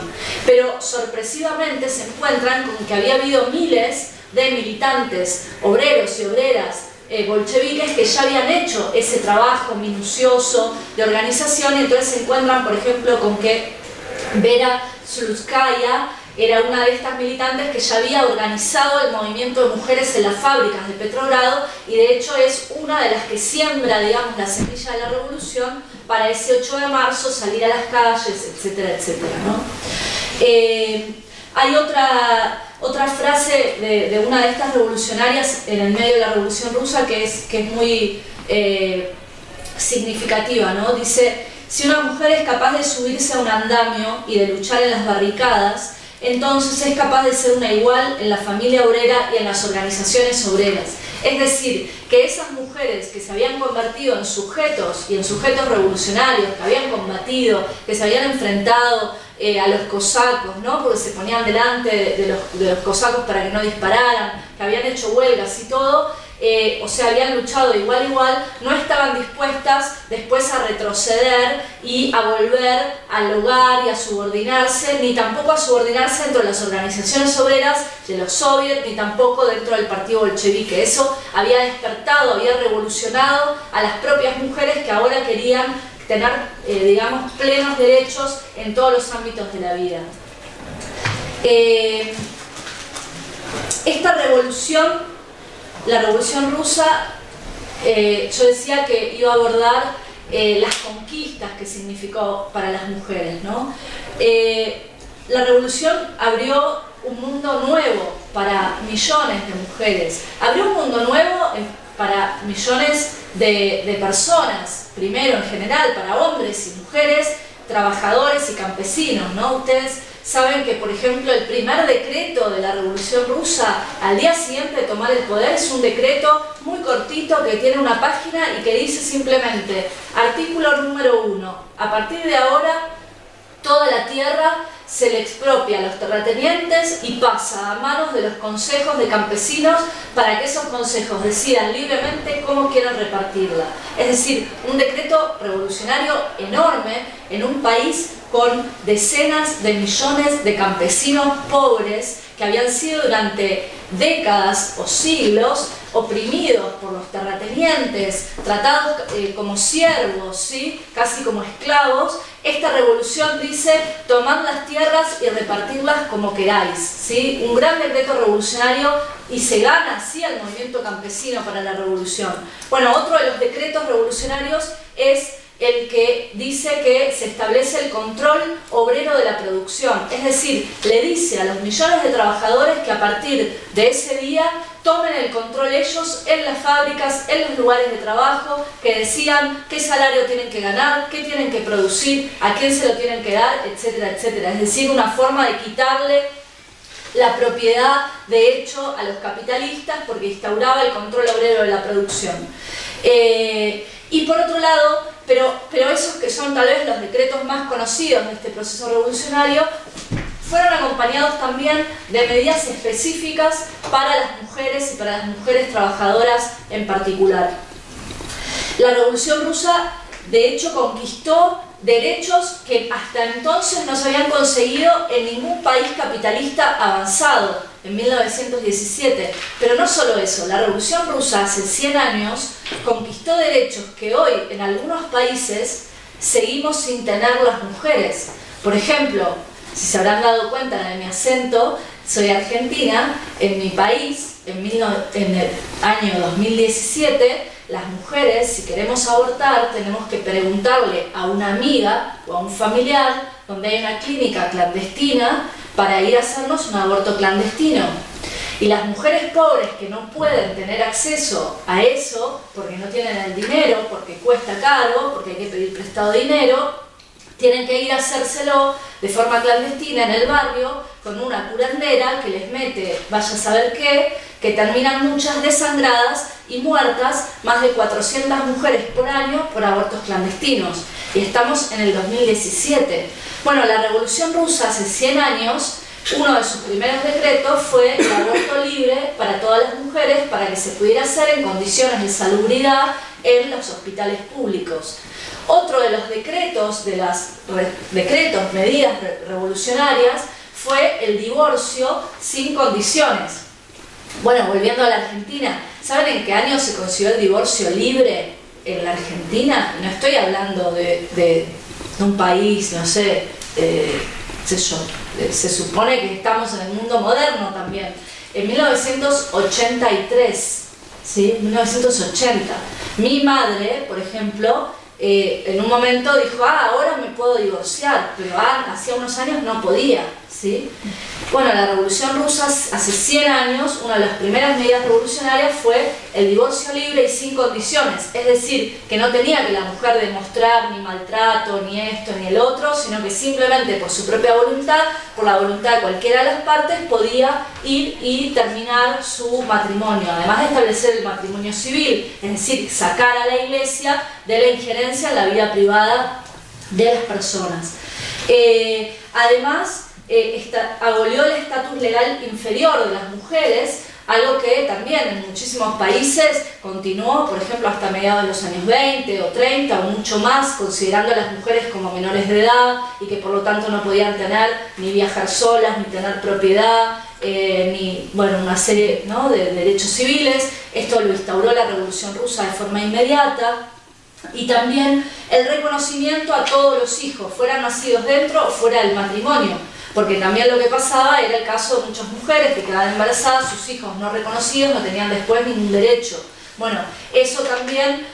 Pero sorpresivamente se encuentran con que había habido miles de militantes, obreros y obreras bolcheviques que ya habían hecho ese trabajo minucioso de organización, y entonces se encuentran, por ejemplo, con que Vera Slutskaya era una de estas militantes que ya había organizado el movimiento de mujeres en las fábricas de Petrogrado y de hecho es una de las que siembra, digamos, la semilla de la revolución para ese 8 de marzo salir a las calles, etcétera, etcétera, ¿no? Hay otra frase de una de estas revolucionarias en el medio de la Revolución Rusa que es muy significativa, ¿no? Dice: si una mujer es capaz de subirse a un andamio y de luchar en las barricadas, entonces es capaz de ser una igual en la familia obrera y en las organizaciones obreras. Es decir, que esas mujeres que se habían convertido en sujetos y en sujetos revolucionarios, que habían combatido, que se habían enfrentado a los cosacos, ¿no? Porque se ponían delante de los cosacos para que no dispararan, que habían hecho huelgas y todo, o sea, habían luchado igual a igual, no estaban dispuestas después a retroceder y a volver al hogar y a subordinarse, ni tampoco a subordinarse dentro de las organizaciones obreras de los soviets, ni tampoco dentro del partido bolchevique. Eso había despertado, había revolucionado a las propias mujeres que ahora querían tener, digamos, plenos derechos en todos los ámbitos de la vida. Esta revolución, la Revolución Rusa, yo decía que iba a abordar las conquistas que significó para las mujeres, ¿no? La revolución abrió un mundo nuevo para millones de mujeres, abrió un mundo nuevo para millones de personas, primero en general para hombres y mujeres, trabajadores y campesinos, ¿no? Ustedes saben que, por ejemplo, el primer decreto de la Revolución Rusa al día siguiente de tomar el poder es un decreto muy cortito que tiene una página y que dice simplemente: artículo número 1, a partir de ahora toda la tierra se le expropia a los terratenientes y pasa a manos de los consejos de campesinos para que esos consejos decidan libremente cómo quieren repartirla. Es decir, un decreto revolucionario enorme en un país con decenas de millones de campesinos pobres que habían sido durante décadas o siglos oprimidos por los terratenientes, tratados como siervos, ¿sí? Casi como esclavos. Esta revolución dice: tomad las tierras y repartirlas como queráis, ¿sí? Un gran decreto revolucionario, y se gana así el movimiento campesino para la revolución. Bueno, otro de los decretos revolucionarios es el que dice que se establece el control obrero de la producción, es decir, le dice a los millones de trabajadores que a partir de ese día tomen el control ellos en las fábricas, en los lugares de trabajo, que decidan qué salario tienen que ganar, qué tienen que producir, a quién se lo tienen que dar, etcétera, etcétera. Es decir, una forma de quitarle la propiedad de hecho a los capitalistas porque instauraba el control obrero de la producción. Y por otro lado, pero esos que son tal vez los decretos más conocidos de este proceso revolucionario, fueron acompañados también de medidas específicas para las mujeres y para las mujeres trabajadoras en particular. La Revolución Rusa, de hecho, conquistó derechos que hasta entonces no se habían conseguido en ningún país capitalista avanzado, en 1917. Pero no solo eso, la Revolución Rusa hace 100 años conquistó derechos que hoy en algunos países seguimos sin tener las mujeres. Por ejemplo, si se habrán dado cuenta de mi acento, soy argentina. En mi país, en el año 2017, las mujeres, si queremos abortar, tenemos que preguntarle a una amiga o a un familiar donde hay una clínica clandestina para ir a hacernos un aborto clandestino. Y las mujeres pobres que no pueden tener acceso a eso, porque no tienen el dinero, porque cuesta caro, porque hay que pedir prestado dinero, tienen que ir a hacérselo de forma clandestina en el barrio con una curandera que les mete, vaya a saber qué, que terminan muchas desangradas y muertas, más de 400 mujeres por año por abortos clandestinos. Y estamos en el 2017. Bueno, la Revolución Rusa hace 100 años, uno de sus primeros decretos fue el aborto libre para todas las mujeres para que se pudiera hacer en condiciones de salubridad en los hospitales públicos. Otro de los decretos, medidas revolucionarias, fue el divorcio sin condiciones. Bueno, volviendo a la Argentina, ¿saben en qué año se consiguió el divorcio libre en la Argentina? No estoy hablando de un país, no sé, se supone que estamos en el mundo moderno también. En 1983, ¿sí? 1980. Mi madre, por ejemplo, en un momento dijo, ahora me puedo divorciar, pero hacía unos años no podía, ¿sí? Bueno, la Revolución Rusa hace 100 años, una de las primeras medidas revolucionarias fue el divorcio libre y sin condiciones, es decir, que no tenía que la mujer demostrar ni maltrato, ni esto, ni el otro, sino que simplemente por su propia voluntad, por la voluntad de cualquiera de las partes, podía ir y terminar su matrimonio, además de establecer el matrimonio civil, es decir, sacar a la Iglesia de la injerencia en la vida privada de las personas. Además, abolió el estatus legal inferior de las mujeres, algo que también en muchísimos países continuó, por ejemplo, hasta mediados de los años 20 o 30 o mucho más, considerando a las mujeres como menores de edad y que por lo tanto no podían tener ni viajar solas, ni tener propiedad, ni una serie, ¿no?, de derechos civiles. Esto lo instauró la Revolución Rusa de forma inmediata. Y también el reconocimiento a todos los hijos, fueran nacidos dentro o fuera del matrimonio, porque también lo que pasaba era el caso de muchas mujeres que quedaban embarazadas, sus hijos no reconocidos, no tenían después ningún derecho. Bueno, eso también,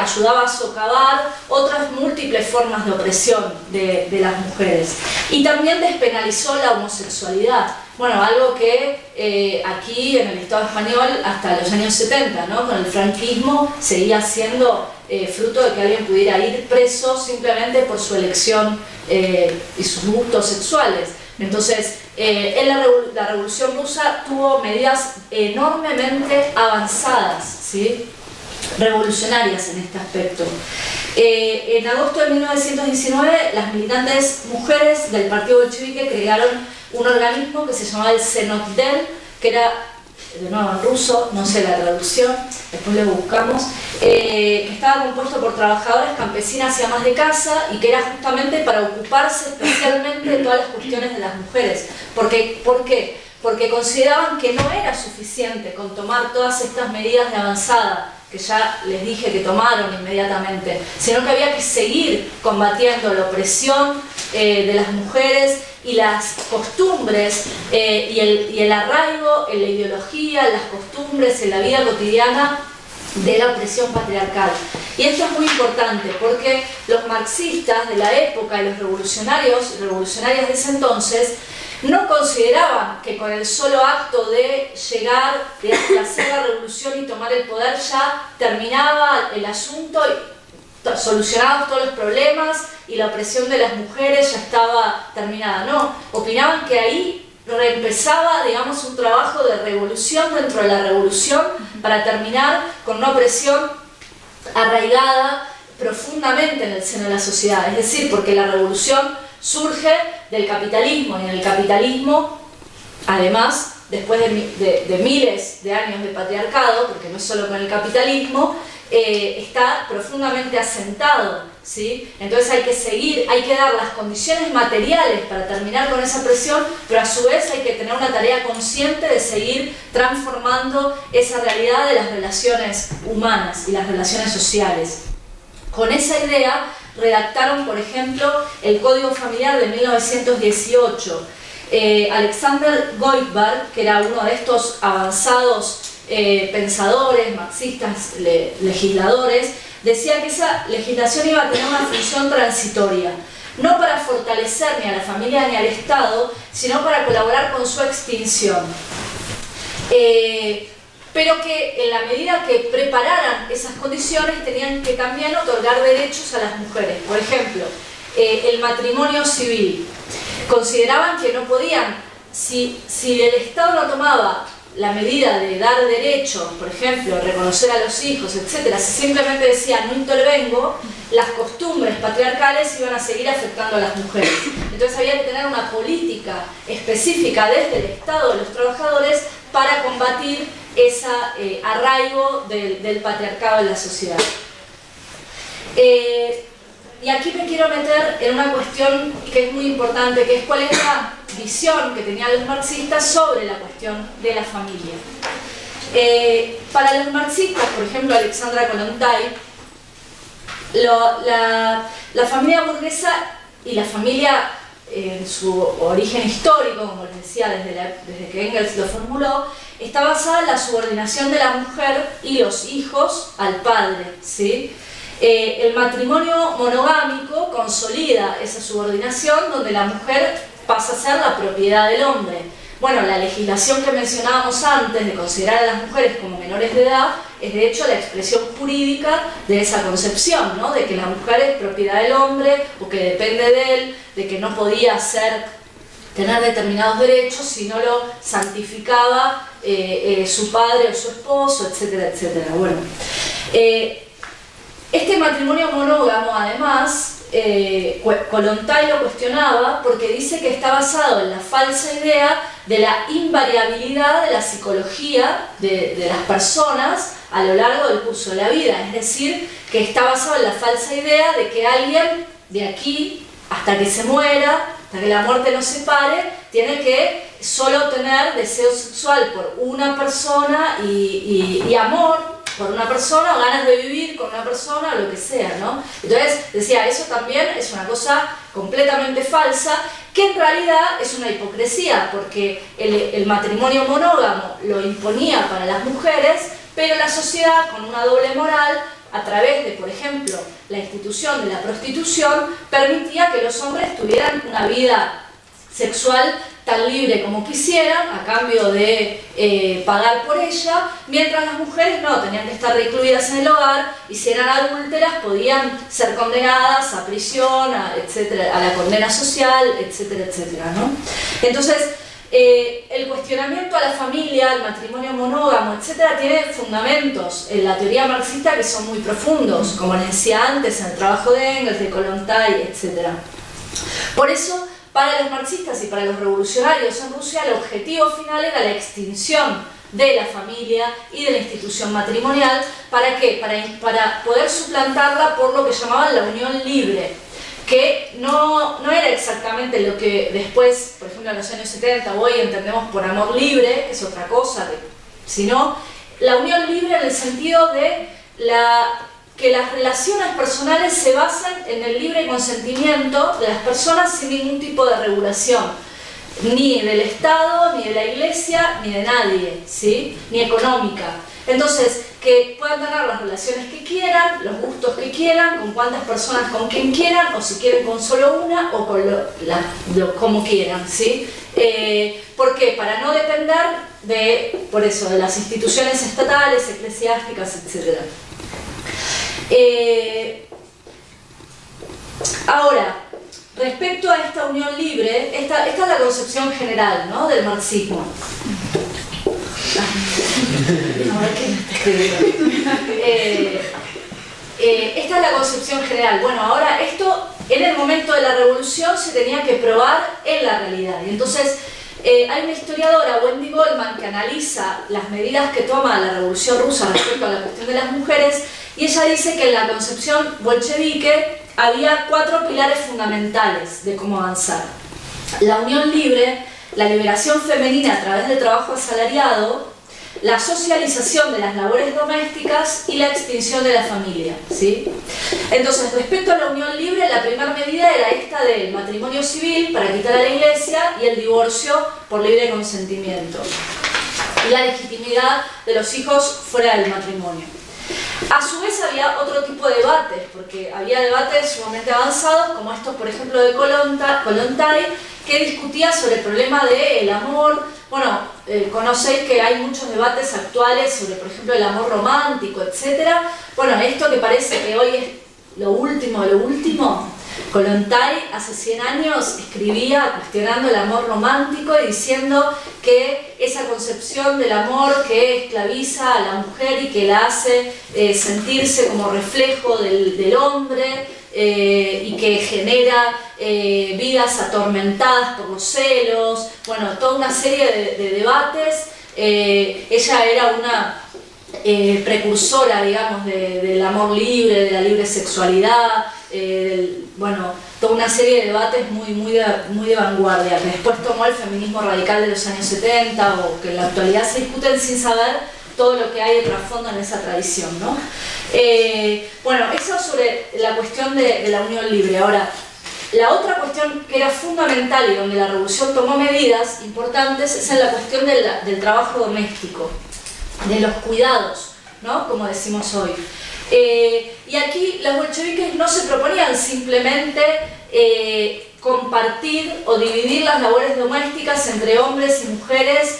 ayudaba a socavar otras múltiples formas de opresión de las mujeres. Y también despenalizó la homosexualidad. Bueno, algo que aquí en el Estado español hasta los años 70, ¿no?, con el franquismo, seguía siendo fruto de que alguien pudiera ir preso simplemente por su elección y sus gustos sexuales. Entonces, la Revolución Rusa tuvo medidas enormemente avanzadas, ¿sí?, revolucionarias en este aspecto. En agosto de 1919, las militantes mujeres del Partido Bolchevique crearon un organismo que se llamaba el Zenotdel, que era, de nuevo en ruso, no sé la traducción, después lo buscamos, que estaba compuesto por trabajadoras campesinas y amas de casa, y que era justamente para ocuparse especialmente de todas las cuestiones de las mujeres. ¿Por qué? Porque consideraban que no era suficiente con tomar todas estas medidas de avanzada que ya les dije que tomaron inmediatamente, sino que había que seguir combatiendo la opresión de las mujeres y las costumbres y el arraigo en la ideología, en las costumbres, en la vida cotidiana de la opresión patriarcal. Y esto es muy importante porque los marxistas de la época y los revolucionarios y revolucionarias de ese entonces no consideraban que con el solo acto de llegar, de hacer la revolución y tomar el poder ya terminaba el asunto, solucionados todos los problemas y la opresión de las mujeres ya estaba terminada. No, opinaban que ahí reempezaba, digamos, un trabajo de revolución dentro de la revolución para terminar con una opresión arraigada profundamente en el seno de la sociedad. Es decir, porque la revolución surge del capitalismo, y en el capitalismo, además, después de miles de años de patriarcado, porque no es solo con el capitalismo, está profundamente asentado, ¿sí? Entonces hay que seguir, hay que dar las condiciones materiales para terminar con esa presión, pero a su vez hay que tener una tarea consciente de seguir transformando esa realidad de las relaciones humanas y las relaciones sociales. Con esa idea redactaron, por ejemplo, el Código Familiar de 1918. Alexander Goldberg, que era uno de estos avanzados pensadores, marxistas, legisladores, decía que esa legislación iba a tener una función transitoria, no para fortalecer ni a la familia ni al Estado, sino para colaborar con su extinción. Pero que en la medida que prepararan esas condiciones tenían que también otorgar derechos a las mujeres. Por ejemplo, el matrimonio civil. Consideraban que no podían, si el Estado no tomaba la medida de dar derechos, por ejemplo, reconocer a los hijos, etc., si simplemente decía no intervengo, las costumbres patriarcales iban a seguir afectando a las mujeres. Entonces había que tener una política específica desde el Estado de los trabajadores para combatir ese arraigo del patriarcado en la sociedad. Y aquí me quiero meter en una cuestión que es muy importante, que es cuál es la visión que tenían los marxistas sobre la cuestión de la familia. Para los marxistas, por ejemplo, Alexandra Kollontai, la familia burguesa y la familia en su origen histórico, como les decía, desde que Engels lo formuló, está basada en la subordinación de la mujer y los hijos al padre, ¿sí? El matrimonio monogámico consolida esa subordinación donde la mujer pasa a ser la propiedad del hombre. Bueno, la legislación que mencionábamos antes de considerar a las mujeres como menores de edad es de hecho la expresión jurídica de esa concepción, ¿no? De que la mujer es propiedad del hombre o que depende de él, de que no podía tener determinados derechos si no lo santificaba su padre o su esposo, etcétera, etcétera. Bueno, este matrimonio monógamo, además, Kollontai lo cuestionaba porque dice que está basado en la falsa idea de la invariabilidad de la psicología de las personas a lo largo del curso de la vida. Es decir, que está basado en la falsa idea de que alguien de aquí hasta que se muera, hasta que la muerte nos separe, tiene que solo tener deseo sexual por una persona y amor por una persona, o ganas de vivir con una persona, o lo que sea, ¿no? Entonces, decía, eso también es una cosa completamente falsa, que en realidad es una hipocresía, porque el matrimonio monógamo lo imponía para las mujeres, pero la sociedad, con una doble moral, a través de, por ejemplo, la institución de la prostitución, permitía que los hombres tuvieran una vida sexual tan libre como quisieran, a cambio de pagar por ella, mientras las mujeres no, tenían que estar recluidas en el hogar, y si eran adúlteras podían ser condenadas a prisión, etcétera, a la condena social, etcétera, etcétera, ¿no? Entonces, el cuestionamiento a la familia, al matrimonio monógamo, etcétera, tiene fundamentos en la teoría marxista que son muy profundos, como les decía antes, en el trabajo de Engels, de Kollontai, etcétera. Por eso, para los marxistas y para los revolucionarios en Rusia, el objetivo final era la extinción de la familia y de la institución matrimonial. ¿Para qué? Para poder suplantarla por lo que llamaban la unión libre, que no era exactamente lo que después, por ejemplo en los años 70 hoy entendemos por amor libre, que es otra cosa, sino la unión libre en el sentido de que las relaciones personales se basan en el libre consentimiento de las personas sin ningún tipo de regulación, ni del Estado, ni de la Iglesia, ni de nadie, ¿sí? Ni económica. Entonces, que puedan tener las relaciones que quieran, los gustos que quieran, con cuántas personas, con quien quieran, o si quieren con solo una, o con como quieran, ¿sí? ¿Por qué? Para no depender de, por eso, de las instituciones estatales, eclesiásticas, etc. Ahora, respecto a esta unión libre, esta es la concepción general, ¿no?, del marxismo. A ver qué me está escribiendo. Esta es la concepción general. Bueno, ahora esto en el momento de la revolución se tenía que probar en la realidad. Y entonces hay una historiadora, Wendy Goldman, que analiza las medidas que toma la revolución rusa respecto a la cuestión de las mujeres, y ella dice que en la concepción bolchevique había 4 pilares fundamentales de cómo avanzar: la unión libre, la liberación femenina a través del trabajo asalariado, la socialización de las labores domésticas y la extinción de la familia, ¿sí? Entonces, respecto a la unión libre, la primera medida era esta del matrimonio civil para quitar a la iglesia y el divorcio por libre consentimiento, y la legitimidad de los hijos fuera del matrimonio. A su vez había otro tipo de debates, porque había debates sumamente avanzados, como estos, por ejemplo, de Kollontai, que discutía sobre el problema del amor. Bueno, conocéis que hay muchos debates actuales sobre, por ejemplo, el amor romántico, etc. Bueno, esto que parece que hoy es lo último de lo último, Kollontai hace 100 años escribía cuestionando el amor romántico y diciendo que esa concepción del amor que esclaviza a la mujer y que la hace sentirse como reflejo del hombre, y que genera vidas atormentadas por los celos, bueno, toda una serie de debates. Ella era una precursora, digamos, del amor libre, de la libre sexualidad, bueno, toda una serie de debates muy de vanguardia, que después tomó el feminismo radical de los años 70, o que en la actualidad se discuten sin saber todo lo que hay de trasfondo en esa tradición, ¿no? Bueno, eso sobre la cuestión de la unión libre. Ahora, la otra cuestión que era fundamental y donde la revolución tomó medidas importantes es en la cuestión del trabajo doméstico, de los cuidados, ¿no?, como decimos hoy. Y aquí los bolcheviques no se proponían simplemente compartir o dividir las labores domésticas entre hombres y mujeres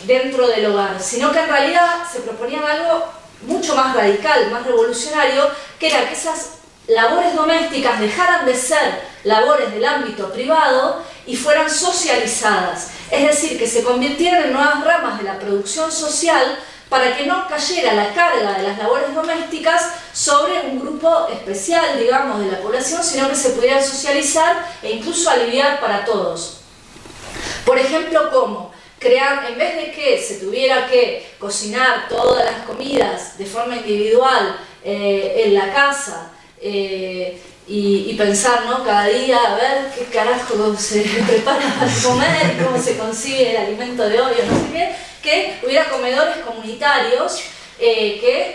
dentro del hogar, sino que en realidad se proponían algo mucho más radical, más revolucionario, que era que esas labores domésticas dejaran de ser labores del ámbito privado y fueran socializadas, es decir, que se convirtieran en nuevas ramas de la producción social, para que no cayera la carga de las labores domésticas sobre un grupo especial, digamos, de la población, sino que se pudieran socializar e incluso aliviar para todos. Por ejemplo, ¿cómo? Crear, en vez de que se tuviera que cocinar todas las comidas de forma individual en la casa, y pensar, ¿no?, cada día a ver qué carajo se prepara para comer, cómo se consigue el alimento de hoy, o no sé qué, que hubiera comedores comunitarios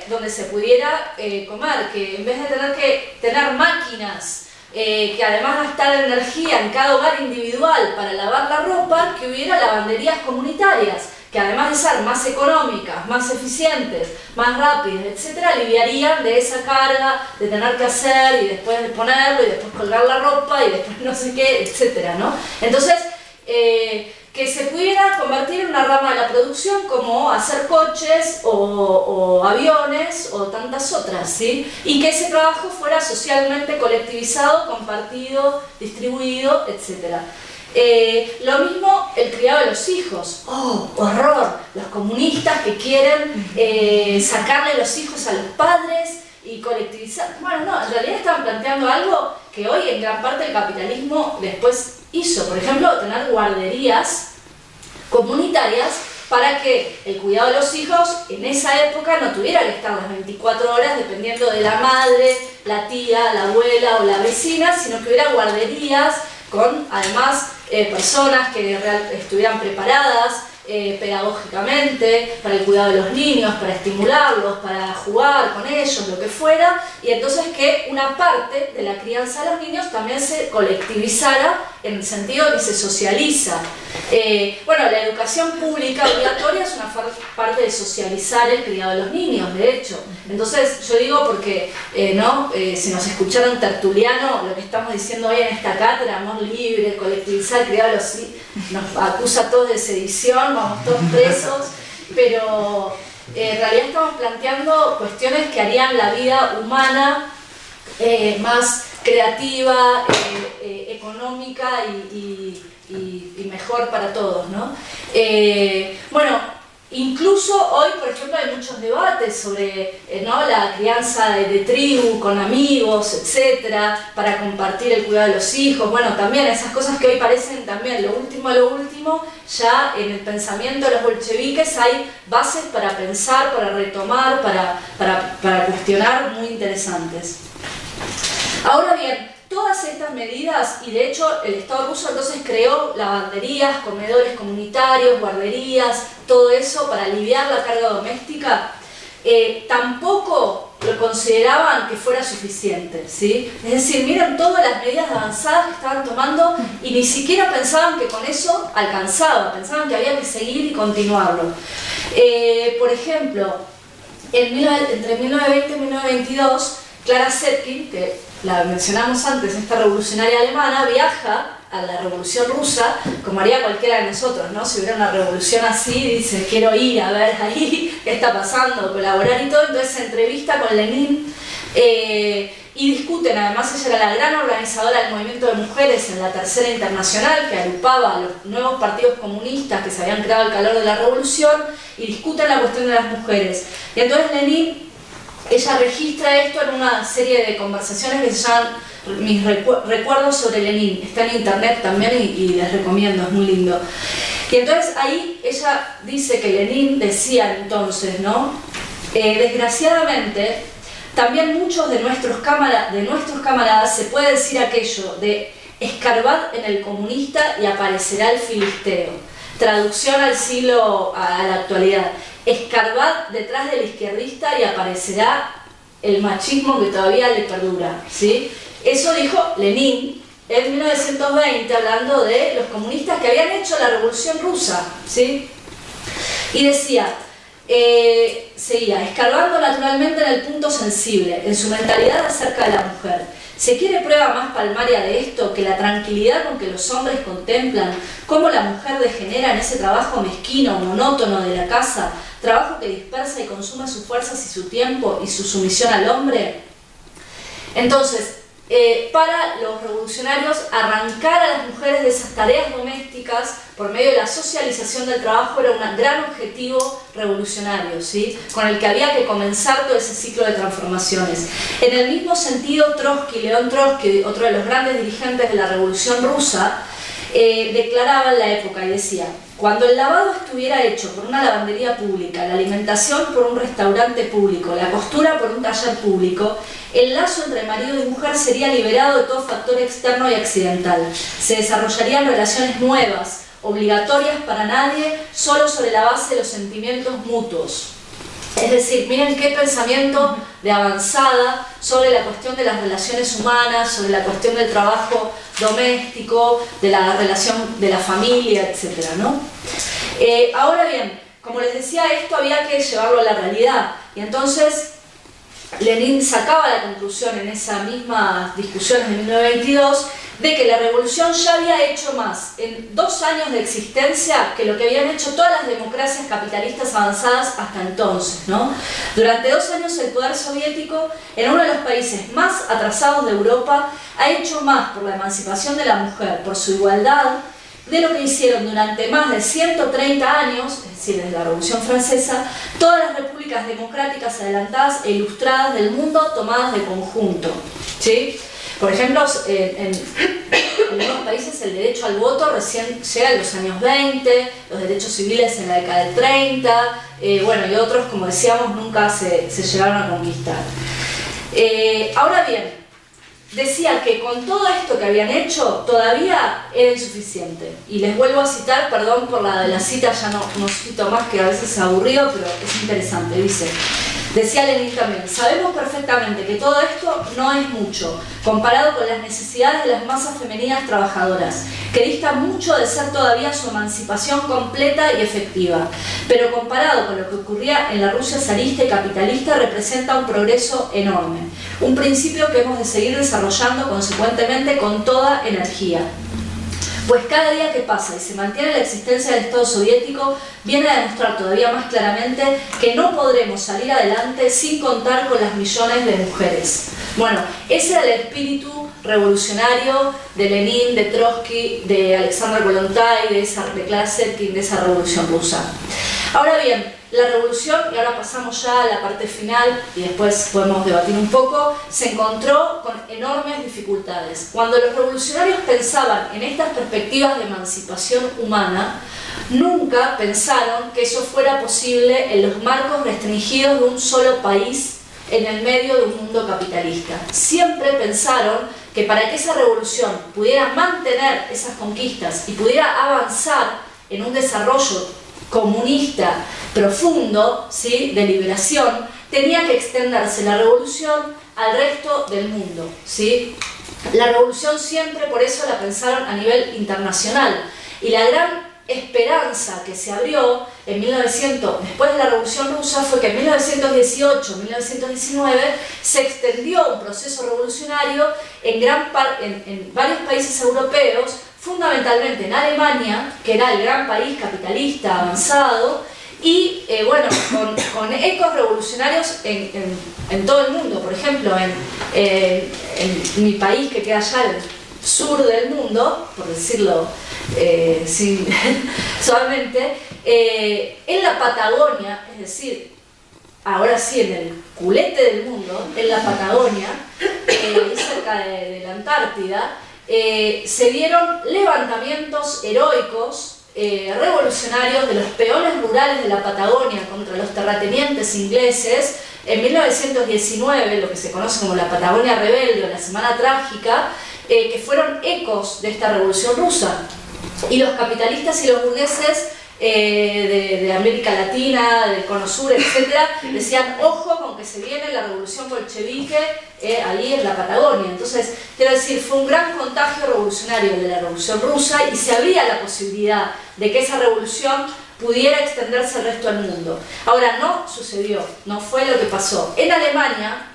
donde se pudiera comer, que en vez de tener que tener máquinas que además gastar energía en cada hogar individual para lavar la ropa, que hubiera lavanderías comunitarias, que además de ser más económicas, más eficientes, más rápidas, etc., aliviarían de esa carga de tener que hacer y después de ponerlo y después colgar la ropa y después no sé qué, etc., ¿no? Entonces, que se pudiera convertir en una rama de la producción como hacer coches o aviones o tantas otras, ¿sí? Y que ese trabajo fuera socialmente colectivizado, compartido, distribuido, etc. Lo mismo el criado de los hijos. ¡Oh, horror! Los comunistas que quieren sacarle los hijos a los padres y colectivizar. Bueno, no, en realidad están planteando algo que hoy en gran parte el capitalismo después hizo. Por ejemplo, tener guarderías comunitarias para que el cuidado de los hijos en esa época no tuviera que estar las 24 horas dependiendo de la madre, la tía, la abuela o la vecina, sino que hubiera guarderías con además personas que estuvieran preparadas pedagógicamente, para el cuidado de los niños, para estimularlos, para jugar con ellos, lo que fuera, y entonces que una parte de la crianza de los niños también se colectivizara en el sentido de que se socializa. Bueno, la educación pública obligatoria es una parte de socializar el criado de los niños, de hecho. Entonces yo digo porque, si nos escucharon tertuliano, lo que estamos diciendo hoy en esta cátedra, amor libre, colectivizar el criado de los hijos, nos acusa a todos de sedición, vamos todos presos, pero en realidad estamos planteando cuestiones que harían la vida humana más creativa, económica y mejor para todos, ¿no? Bueno, incluso hoy, por ejemplo, hay muchos debates sobre la crianza de tribu, con amigos, etcétera, para compartir el cuidado de los hijos. Bueno, también esas cosas que hoy parecen también lo último, ya en el pensamiento de los bolcheviques hay bases para pensar, para retomar, para cuestionar muy interesantes. Ahora bien, todas estas medidas, y de hecho el Estado ruso entonces creó lavanderías, comedores comunitarios, guarderías, todo eso para aliviar la carga doméstica, tampoco lo consideraban que fuera suficiente, ¿sí? Es decir, miren todas las medidas avanzadas que estaban tomando y ni siquiera pensaban que con eso alcanzaba, pensaban que había que seguir y continuarlo. Por ejemplo, entre 1920 y 1922, Clara Zetkin, que la mencionamos antes, esta revolucionaria alemana, viaja a la revolución rusa, como haría cualquiera de nosotros, ¿no? Si hubiera una revolución así, dice, quiero ir a ver ahí qué está pasando, colaborar y todo, entonces se entrevista con Lenin y discuten. Además ella era la gran organizadora del movimiento de mujeres en la Tercera Internacional, que agrupaba a los nuevos partidos comunistas que se habían creado al calor de la revolución, y discuten la cuestión de las mujeres. Y entonces ella registra esto en una serie de conversaciones que se llaman Mis recuerdos sobre Lenin. Está en internet también y les recomiendo, es muy lindo. Y entonces ahí ella dice que Lenin decía entonces, ¿no? Desgraciadamente, también muchos de nuestros camaradas se puede decir aquello de escarbad en el comunista y aparecerá el filisteo. Traducción a la actualidad. Escarbad detrás del izquierdista y aparecerá el machismo que todavía le perdura, ¿sí? Eso dijo Lenin en 1920, hablando de los comunistas que habían hecho la revolución rusa, ¿sí? Y decía, seguía, escarbando naturalmente en el punto sensible, en su mentalidad acerca de la mujer. ¿Se quiere prueba más palmaria de esto que la tranquilidad con que los hombres contemplan cómo la mujer degenera en ese trabajo mezquino, monótono de la casa, trabajo que dispersa y consume sus fuerzas y su tiempo y su sumisión al hombre? Entonces, para los revolucionarios, arrancar a las mujeres de esas tareas domésticas por medio de la socialización del trabajo era un gran objetivo revolucionario, ¿sí? Con el que había que comenzar todo ese ciclo de transformaciones. En el mismo sentido, León Trotsky, otro de los grandes dirigentes de la Revolución Rusa, declaraba en la época y decía: cuando el lavado estuviera hecho por una lavandería pública, la alimentación por un restaurante público, la costura por un taller público, el lazo entre marido y mujer sería liberado de todo factor externo y accidental. Se desarrollarían relaciones nuevas, obligatorias para nadie, solo sobre la base de los sentimientos mutuos. Es decir, miren qué pensamiento de avanzada sobre la cuestión de las relaciones humanas, sobre la cuestión del trabajo doméstico, de la relación de la familia, etc., ¿no? Ahora bien, como les decía, esto había que llevarlo a la realidad, y entonces Lenin sacaba la conclusión en esas mismas discusiones de 1922 de que la revolución ya había hecho más en 2 años de existencia que lo que habían hecho todas las democracias capitalistas avanzadas hasta entonces, ¿no? Durante 2 años el poder soviético, en uno de los países más atrasados de Europa, ha hecho más por la emancipación de la mujer, por su igualdad, de lo que hicieron durante más de 130 años, es decir, desde la Revolución Francesa, todas las repúblicas democráticas adelantadas e ilustradas del mundo tomadas de conjunto, ¿sí? Por ejemplo, en algunos países el derecho al voto recién llega en los años 20, los derechos civiles en la década del 30, bueno, y otros, como decíamos, nunca se llegaron a conquistar. Ahora bien, decía que con todo esto que habían hecho todavía era insuficiente. Y les vuelvo a citar, perdón por la cita, ya no cito más, que a veces es aburrido, pero es interesante. Dice, decía Lenin también, sabemos perfectamente que todo esto no es mucho comparado con las necesidades de las masas femeninas trabajadoras, que distan mucho de ser todavía su emancipación completa y efectiva, pero comparado con lo que ocurría en la Rusia zarista y capitalista representa un progreso enorme, un principio que hemos de seguir desarrollando consecuentemente con toda energía. Pues cada día que pasa y se mantiene la existencia del Estado soviético viene a demostrar todavía más claramente que no podremos salir adelante sin contar con las millones de mujeres. Bueno, ese era el espíritu revolucionario de Lenin, de Trotsky, de Alexander Kollontai, de Clara Zetkin, de esa revolución rusa. Ahora bien, la revolución, y ahora pasamos ya a la parte final y después podemos debatir un poco, se encontró con enormes dificultades. Cuando los revolucionarios pensaban en estas perspectivas de emancipación humana, nunca pensaron que eso fuera posible en los marcos restringidos de un solo país en el medio de un mundo capitalista. Siempre pensaron que para que esa revolución pudiera mantener esas conquistas y pudiera avanzar en un desarrollo comunista profundo, ¿sí?, de liberación, tenía que extenderse la revolución al resto del mundo, ¿sí? La revolución siempre por eso la pensaron a nivel internacional, y la gran esperanza que se abrió en 1900, después de la Revolución Rusa, fue que en 1918-1919 se extendió un proceso revolucionario en varios países europeos, fundamentalmente en Alemania, que era el gran país capitalista avanzado, y bueno, con ecos revolucionarios en todo el mundo. Por ejemplo, en mi país, que queda allá al sur del mundo, por decirlo suavemente, en la Patagonia, es decir, ahora sí en el culete del mundo, en la Patagonia, cerca de la Antártida, se dieron levantamientos heroicos, revolucionarios de los peones rurales de la Patagonia contra los terratenientes ingleses en 1919, lo que se conoce como la Patagonia Rebelde o la Semana Trágica, que fueron ecos de esta revolución rusa. Y los capitalistas y los burgueses de América Latina, del Cono Sur, etc., decían, ojo con que se viene la revolución bolchevique ahí en la Patagonia. Entonces, quiero decir, fue un gran contagio revolucionario de la revolución rusa, y se abría la posibilidad de que esa revolución pudiera extenderse al resto del mundo. Ahora, no sucedió, no fue lo que pasó. En Alemania,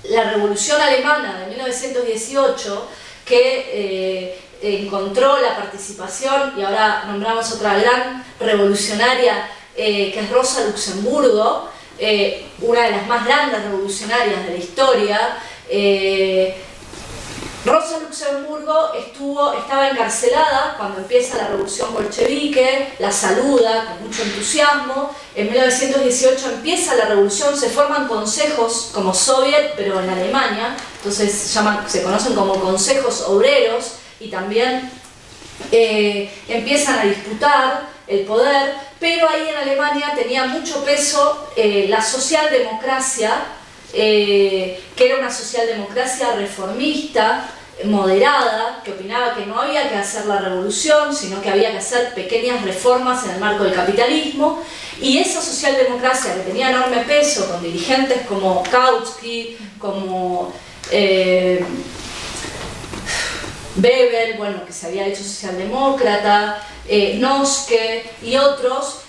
la revolución alemana de 1918, que encontró la participación, y ahora nombramos otra gran revolucionaria, que es Rosa Luxemburgo, una de las más grandes revolucionarias de la historia. Rosa Luxemburgo estaba encarcelada cuando empieza la revolución bolchevique, la saluda con mucho entusiasmo. En 1918 empieza la revolución, se forman consejos como soviet, pero en Alemania, entonces se conocen como consejos obreros, y también empiezan a disputar el poder, pero ahí en Alemania tenía mucho peso la socialdemocracia, que era una socialdemocracia reformista, moderada, que opinaba que no había que hacer la revolución, sino que había que hacer pequeñas reformas en el marco del capitalismo. Y esa socialdemocracia, que tenía enorme peso, con dirigentes como Kautsky, como Bebel, bueno, que se había hecho socialdemócrata, Noske y otros,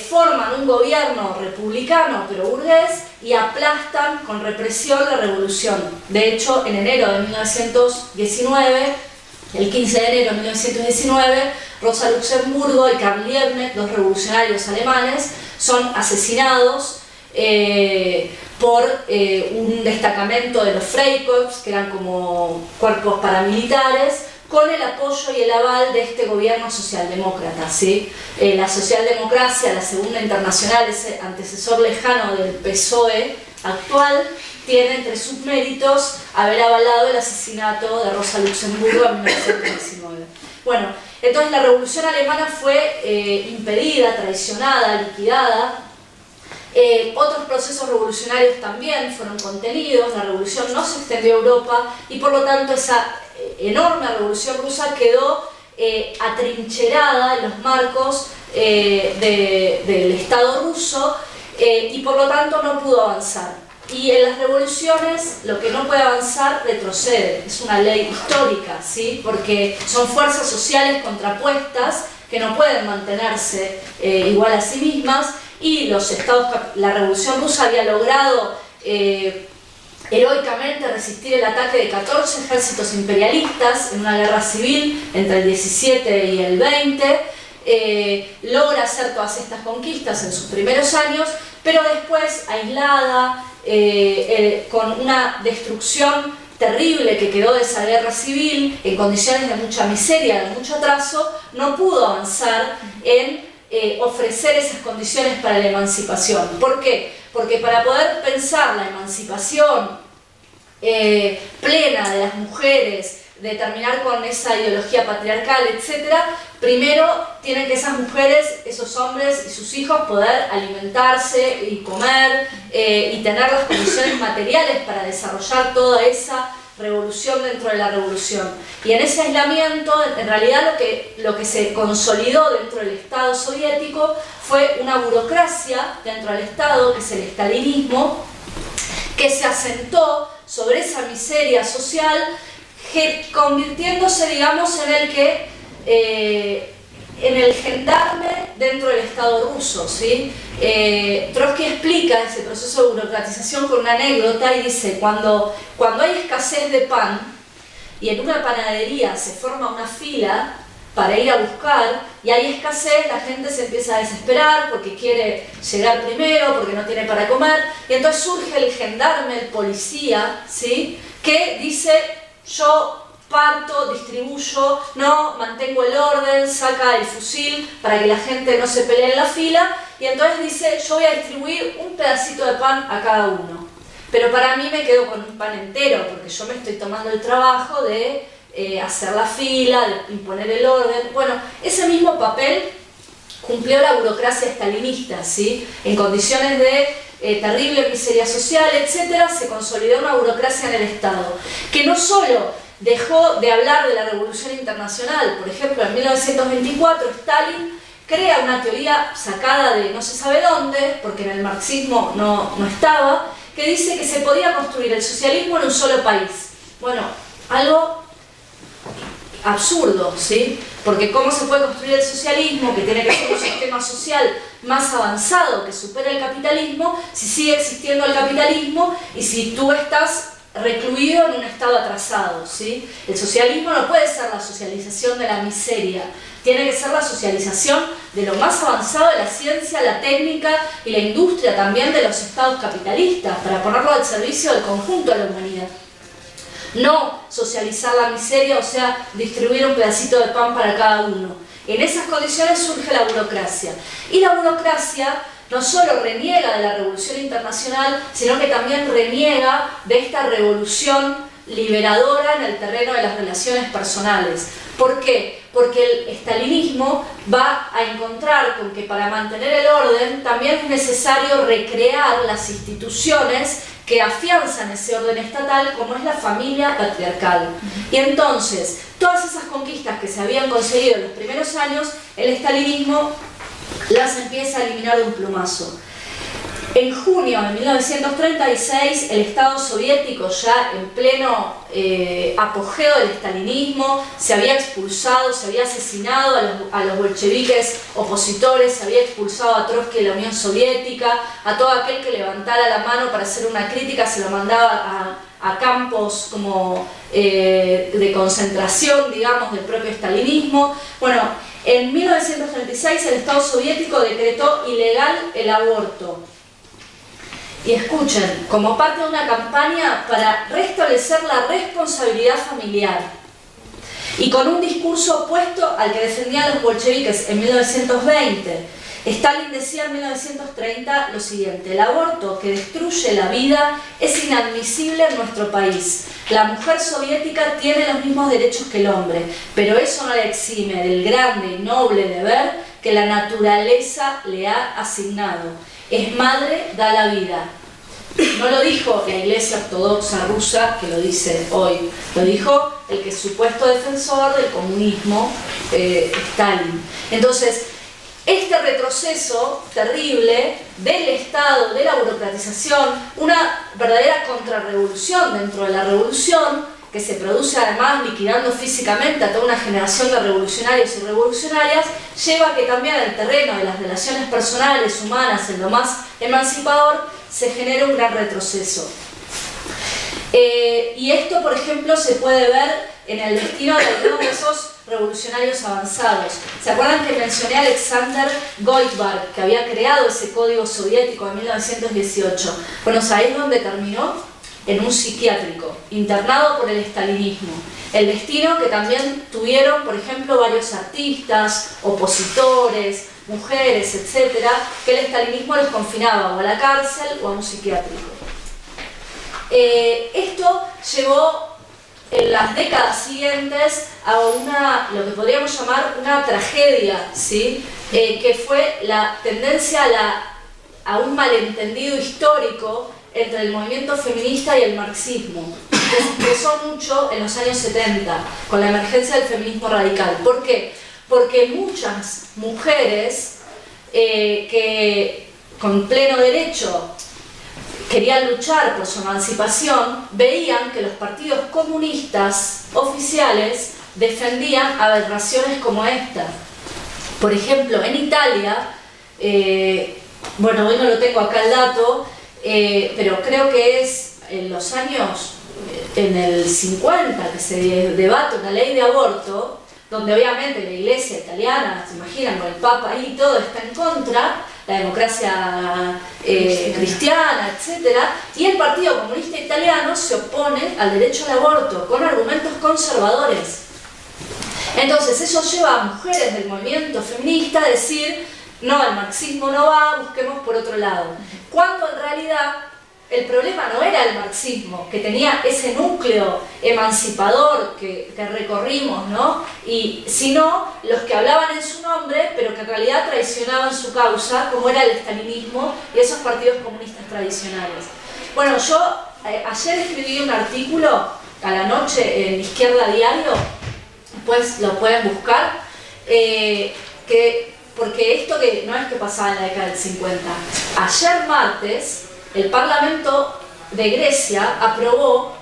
forman un gobierno republicano pero burgués y aplastan con represión la revolución. De hecho, en enero de 1919, el 15 de enero de 1919, Rosa Luxemburgo y Karl Liebknecht, dos revolucionarios alemanes, son asesinados por un destacamento de los Freikorps, que eran como cuerpos paramilitares, con el apoyo y el aval de este gobierno socialdemócrata, ¿sí? La socialdemocracia, la Segunda Internacional, ese antecesor lejano del PSOE actual, tiene entre sus méritos haber avalado el asesinato de Rosa Luxemburgo en 1919. Bueno, entonces la revolución alemana fue impedida, traicionada, liquidada, Otros procesos revolucionarios también fueron contenidos, la revolución no se extendió a Europa y por lo tanto esa enorme revolución rusa quedó atrincherada en los marcos del Estado ruso y por lo tanto no pudo avanzar. Y en las revoluciones lo que no puede avanzar retrocede, es una ley histórica, ¿sí? Porque son fuerzas sociales contrapuestas que no pueden mantenerse igual a sí mismas y la revolución rusa había logrado heroicamente resistir el ataque de 14 ejércitos imperialistas en una guerra civil entre el 17 y el 20, logra hacer todas estas conquistas en sus primeros años, pero después, aislada, con una destrucción terrible que quedó de esa guerra civil, en condiciones de mucha miseria, de mucho atraso, no pudo avanzar en ofrecer esas condiciones para la emancipación. ¿Por qué? Porque para poder pensar la emancipación plena de las mujeres, de terminar con esa ideología patriarcal, etc., primero tienen que esas mujeres, esos hombres y sus hijos poder alimentarse y comer y tener las condiciones materiales para desarrollar toda esa revolución dentro de la revolución. Y en ese aislamiento, en realidad lo que se consolidó dentro del Estado soviético fue una burocracia dentro del Estado, que es el estalinismo, que se asentó sobre esa miseria social, convirtiéndose, digamos, en el gendarme dentro del Estado ruso, ¿sí? Trotsky explica ese proceso de burocratización con una anécdota y dice, cuando hay escasez de pan y en una panadería se forma una fila para ir a buscar y hay escasez, la gente se empieza a desesperar porque quiere llegar primero, porque no tiene para comer, y entonces surge el gendarme, el policía, ¿sí? Que dice, yo parto, distribuyo, no, mantengo el orden, saca el fusil para que la gente no se pelee en la fila, y entonces dice, yo voy a distribuir un pedacito de pan a cada uno. Pero para mí me quedo con un pan entero, porque yo me estoy tomando el trabajo de hacer la fila, de imponer el orden. Bueno, ese mismo papel cumplió la burocracia estalinista, ¿sí? En condiciones de terrible miseria social, etc., se consolidó una burocracia en el Estado, que no solo dejó de hablar de la Revolución Internacional. Por ejemplo, en 1924 Stalin crea una teoría sacada de no se sabe dónde, porque en el marxismo no estaba, que dice que se podía construir el socialismo en un solo país. Bueno, algo absurdo, ¿sí? Porque ¿cómo se puede construir el socialismo, que tiene que ser un sistema social más avanzado que supera el capitalismo, si sigue existiendo el capitalismo y si tú estás recluido en un estado atrasado, ¿sí? El socialismo no puede ser la socialización de la miseria, tiene que ser la socialización de lo más avanzado de la ciencia, la técnica y la industria también de los estados capitalistas, para ponerlo al servicio del conjunto de la humanidad. No socializar la miseria, o sea, distribuir un pedacito de pan para cada uno. En esas condiciones surge la burocracia. Y la burocracia no solo reniega de la Revolución Internacional, sino que también reniega de esta revolución liberadora en el terreno de las relaciones personales. ¿Por qué? Porque el estalinismo va a encontrar con que para mantener el orden también es necesario recrear las instituciones que afianzan ese orden estatal, como es la familia patriarcal. Y entonces, todas esas conquistas que se habían conseguido en los primeros años, el estalinismo las empieza a eliminar de un plumazo. En junio de 1936, el Estado soviético, ya en pleno apogeo del estalinismo, se había expulsado, se había asesinado a los bolcheviques opositores, se había expulsado a Trotsky de la Unión Soviética, a todo aquel que levantara la mano para hacer una crítica se lo mandaba a campos como de concentración, digamos, del propio estalinismo. Bueno, en 1936 el Estado soviético decretó ilegal el aborto. Y escuchen, como parte de una campaña para restablecer la responsabilidad familiar y con un discurso opuesto al que defendían los bolcheviques en 1920. Stalin decía en 1930 lo siguiente: el aborto que destruye la vida es inadmisible en nuestro país. La mujer soviética tiene los mismos derechos que el hombre, pero eso no le exime del grande y noble deber que la naturaleza le ha asignado. Es madre, da la vida. No lo dijo la Iglesia Ortodoxa rusa, que lo dice hoy, lo dijo el que es supuesto defensor del comunismo, Stalin. Entonces, este retroceso terrible del Estado, de la burocratización, una verdadera contrarrevolución dentro de la revolución, que se produce además liquidando físicamente a toda una generación de revolucionarios y revolucionarias, lleva a que también en el terreno de las relaciones personales, humanas, en lo más emancipador, se genere un gran retroceso. Y esto, por ejemplo, se puede ver en el destino de algunos de esos revolucionarios avanzados. ¿Se acuerdan que mencioné a Alexander Goldberg, que había creado ese código soviético en 1918? Bueno, ¿sabéis dónde terminó? En un psiquiátrico, internado por el estalinismo. El destino que también tuvieron, por ejemplo, varios artistas, opositores, mujeres, etcétera, que el estalinismo los confinaba o a la cárcel o a un psiquiátrico. Esto llevó en las décadas siguientes a lo que podríamos llamar una tragedia, ¿sí? Que fue la tendencia a un malentendido histórico entre el movimiento feminista y el marxismo, que se expresó mucho en los años 70, con la emergencia del feminismo radical. ¿Por qué? Porque muchas mujeres que con pleno derecho querían luchar por su emancipación, veían que los partidos comunistas oficiales defendían aberraciones como esta. Por ejemplo, en Italia, bueno, hoy no lo tengo acá el dato, pero creo que es en los años, en el 50, que se debate una ley de aborto, donde obviamente la Iglesia italiana, se imaginan, con el Papa ahí y todo, está en contra, la democracia cristiana, etc. Y el Partido Comunista Italiano se opone al derecho al aborto con argumentos conservadores. Entonces eso lleva a mujeres del movimiento feminista a decir: no, el marxismo no va, busquemos por otro lado. Cuando en realidad el problema no era el marxismo, que tenía ese núcleo emancipador que recorrimos, ¿no? Sino los que hablaban en su nombre, pero que en realidad traicionaban su causa, como era el estalinismo y esos partidos comunistas tradicionales. Bueno, yo ayer escribí un artículo a la noche en Izquierda Diario, después lo pueden buscar, porque esto que no es que pasaba en la década del 50. Ayer martes, el Parlamento de Grecia aprobó,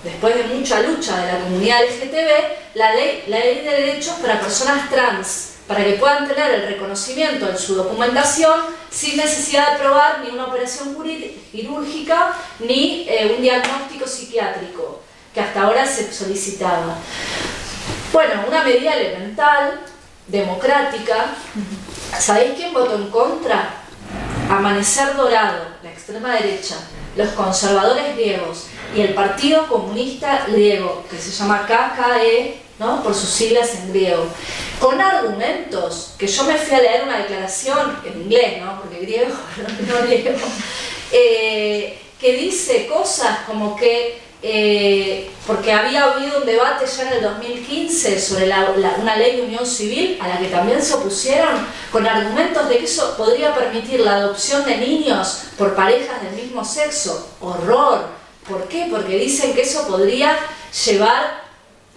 después de mucha lucha de la comunidad LGTB, la ley de derechos para personas trans, para que puedan tener el reconocimiento en su documentación sin necesidad de probar ni una operación quirúrgica ni un diagnóstico psiquiátrico, que hasta ahora se solicitaba. Bueno, una medida elemental, democrática. ¿Sabéis quién votó en contra? Amanecer Dorado, la extrema derecha, los conservadores griegos y el Partido Comunista Griego, que se llama KKE, ¿no? Por sus siglas en griego, con argumentos que yo me fui a leer una declaración en inglés, ¿no? Porque griego no leo, que dice cosas como que porque había habido un debate ya en el 2015 sobre una ley de unión civil a la que también se opusieron, con argumentos de que eso podría permitir la adopción de niños por parejas del mismo sexo. ¡Horror! ¿Por qué? Porque dicen que eso podría llevar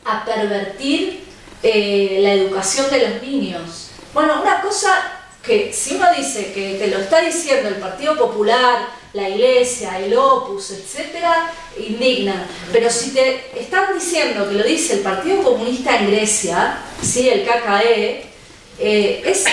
a pervertir la educación de los niños. Bueno, una cosa que si uno dice que te lo está diciendo el Partido Popular, la Iglesia, el Opus, etcétera, indignan. Pero si te están diciendo que lo dice el Partido Comunista en Grecia, ¿sí? El KKE, es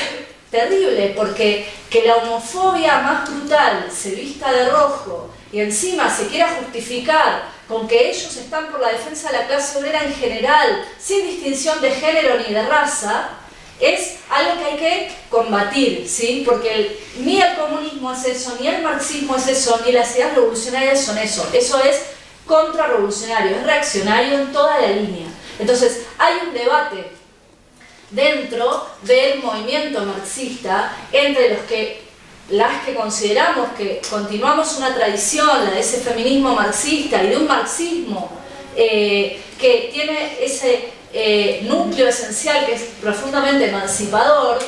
terrible, porque que la homofobia más brutal se vista de rojo y encima se quiera justificar con que ellos están por la defensa de la clase obrera en general, sin distinción de género ni de raza, es algo que hay que combatir, ¿sí? Porque ni el comunismo es eso, ni el marxismo es eso, ni las ideas revolucionarias son eso. Eso es contrarrevolucionario, es reaccionario en toda la línea. Entonces, hay un debate dentro del movimiento marxista entre las que consideramos que continuamos una tradición, la de ese feminismo marxista y de un marxismo que tiene ese núcleo esencial que es profundamente emancipador,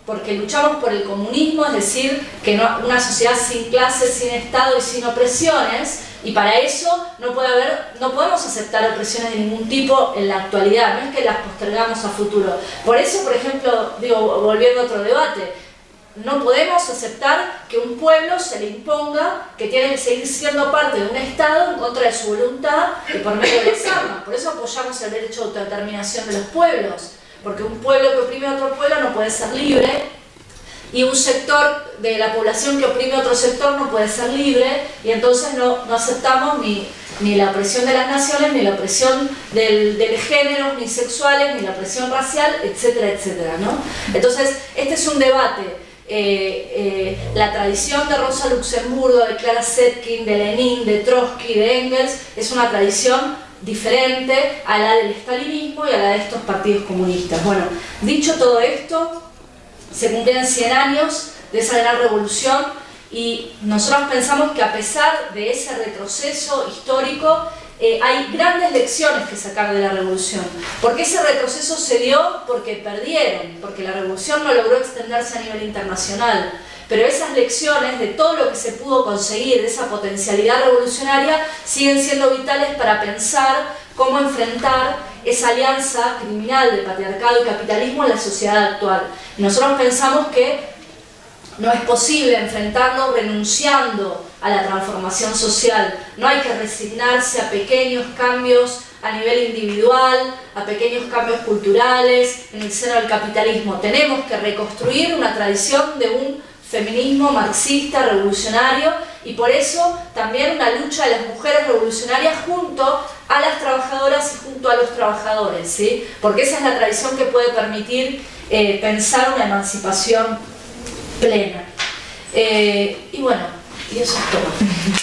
porque luchamos por el comunismo, es decir, que una sociedad sin clases, sin Estado y sin opresiones, y para eso no podemos aceptar opresiones de ningún tipo en la actualidad, no es que las postergamos a futuro. Por eso, por ejemplo, volviendo a otro debate, no podemos aceptar que un pueblo se le imponga que tiene que seguir siendo parte de un Estado en contra de su voluntad y por medio de las armas. Por eso apoyamos el derecho a autodeterminación de los pueblos, porque un pueblo que oprime a otro pueblo no puede ser libre, y un sector de la población que oprime a otro sector no puede ser libre, y entonces no aceptamos ni la opresión de las naciones, ni la opresión de géneros, ni sexuales, ni la opresión racial, etcétera, etcétera, ¿no? Entonces, este es un debate. La tradición de Rosa Luxemburgo, de Clara Zetkin, de Lenin, de Trotsky, de Engels, es una tradición diferente a la del estalinismo y a la de estos partidos comunistas. Bueno, dicho todo esto, se cumplían 100 años de esa gran revolución y nosotros pensamos que a pesar de ese retroceso histórico hay grandes lecciones que sacar de la revolución. ¿Por qué ese retroceso se dio? Porque perdieron, porque la revolución no logró extenderse a nivel internacional. Pero esas lecciones de todo lo que se pudo conseguir, de esa potencialidad revolucionaria, siguen siendo vitales para pensar cómo enfrentar esa alianza criminal de patriarcado y capitalismo en la sociedad actual. Y nosotros pensamos que no es posible enfrentarlo renunciando a la transformación social. No hay que resignarse a pequeños cambios a nivel individual, a pequeños cambios culturales en el seno del capitalismo. Tenemos que reconstruir una tradición de un feminismo marxista, revolucionario, y por eso también una lucha de las mujeres revolucionarias junto a las trabajadoras y junto a los trabajadores, ¿sí? Porque esa es la tradición que puede permitir pensar una emancipación plena. Y bueno, y eso es todo.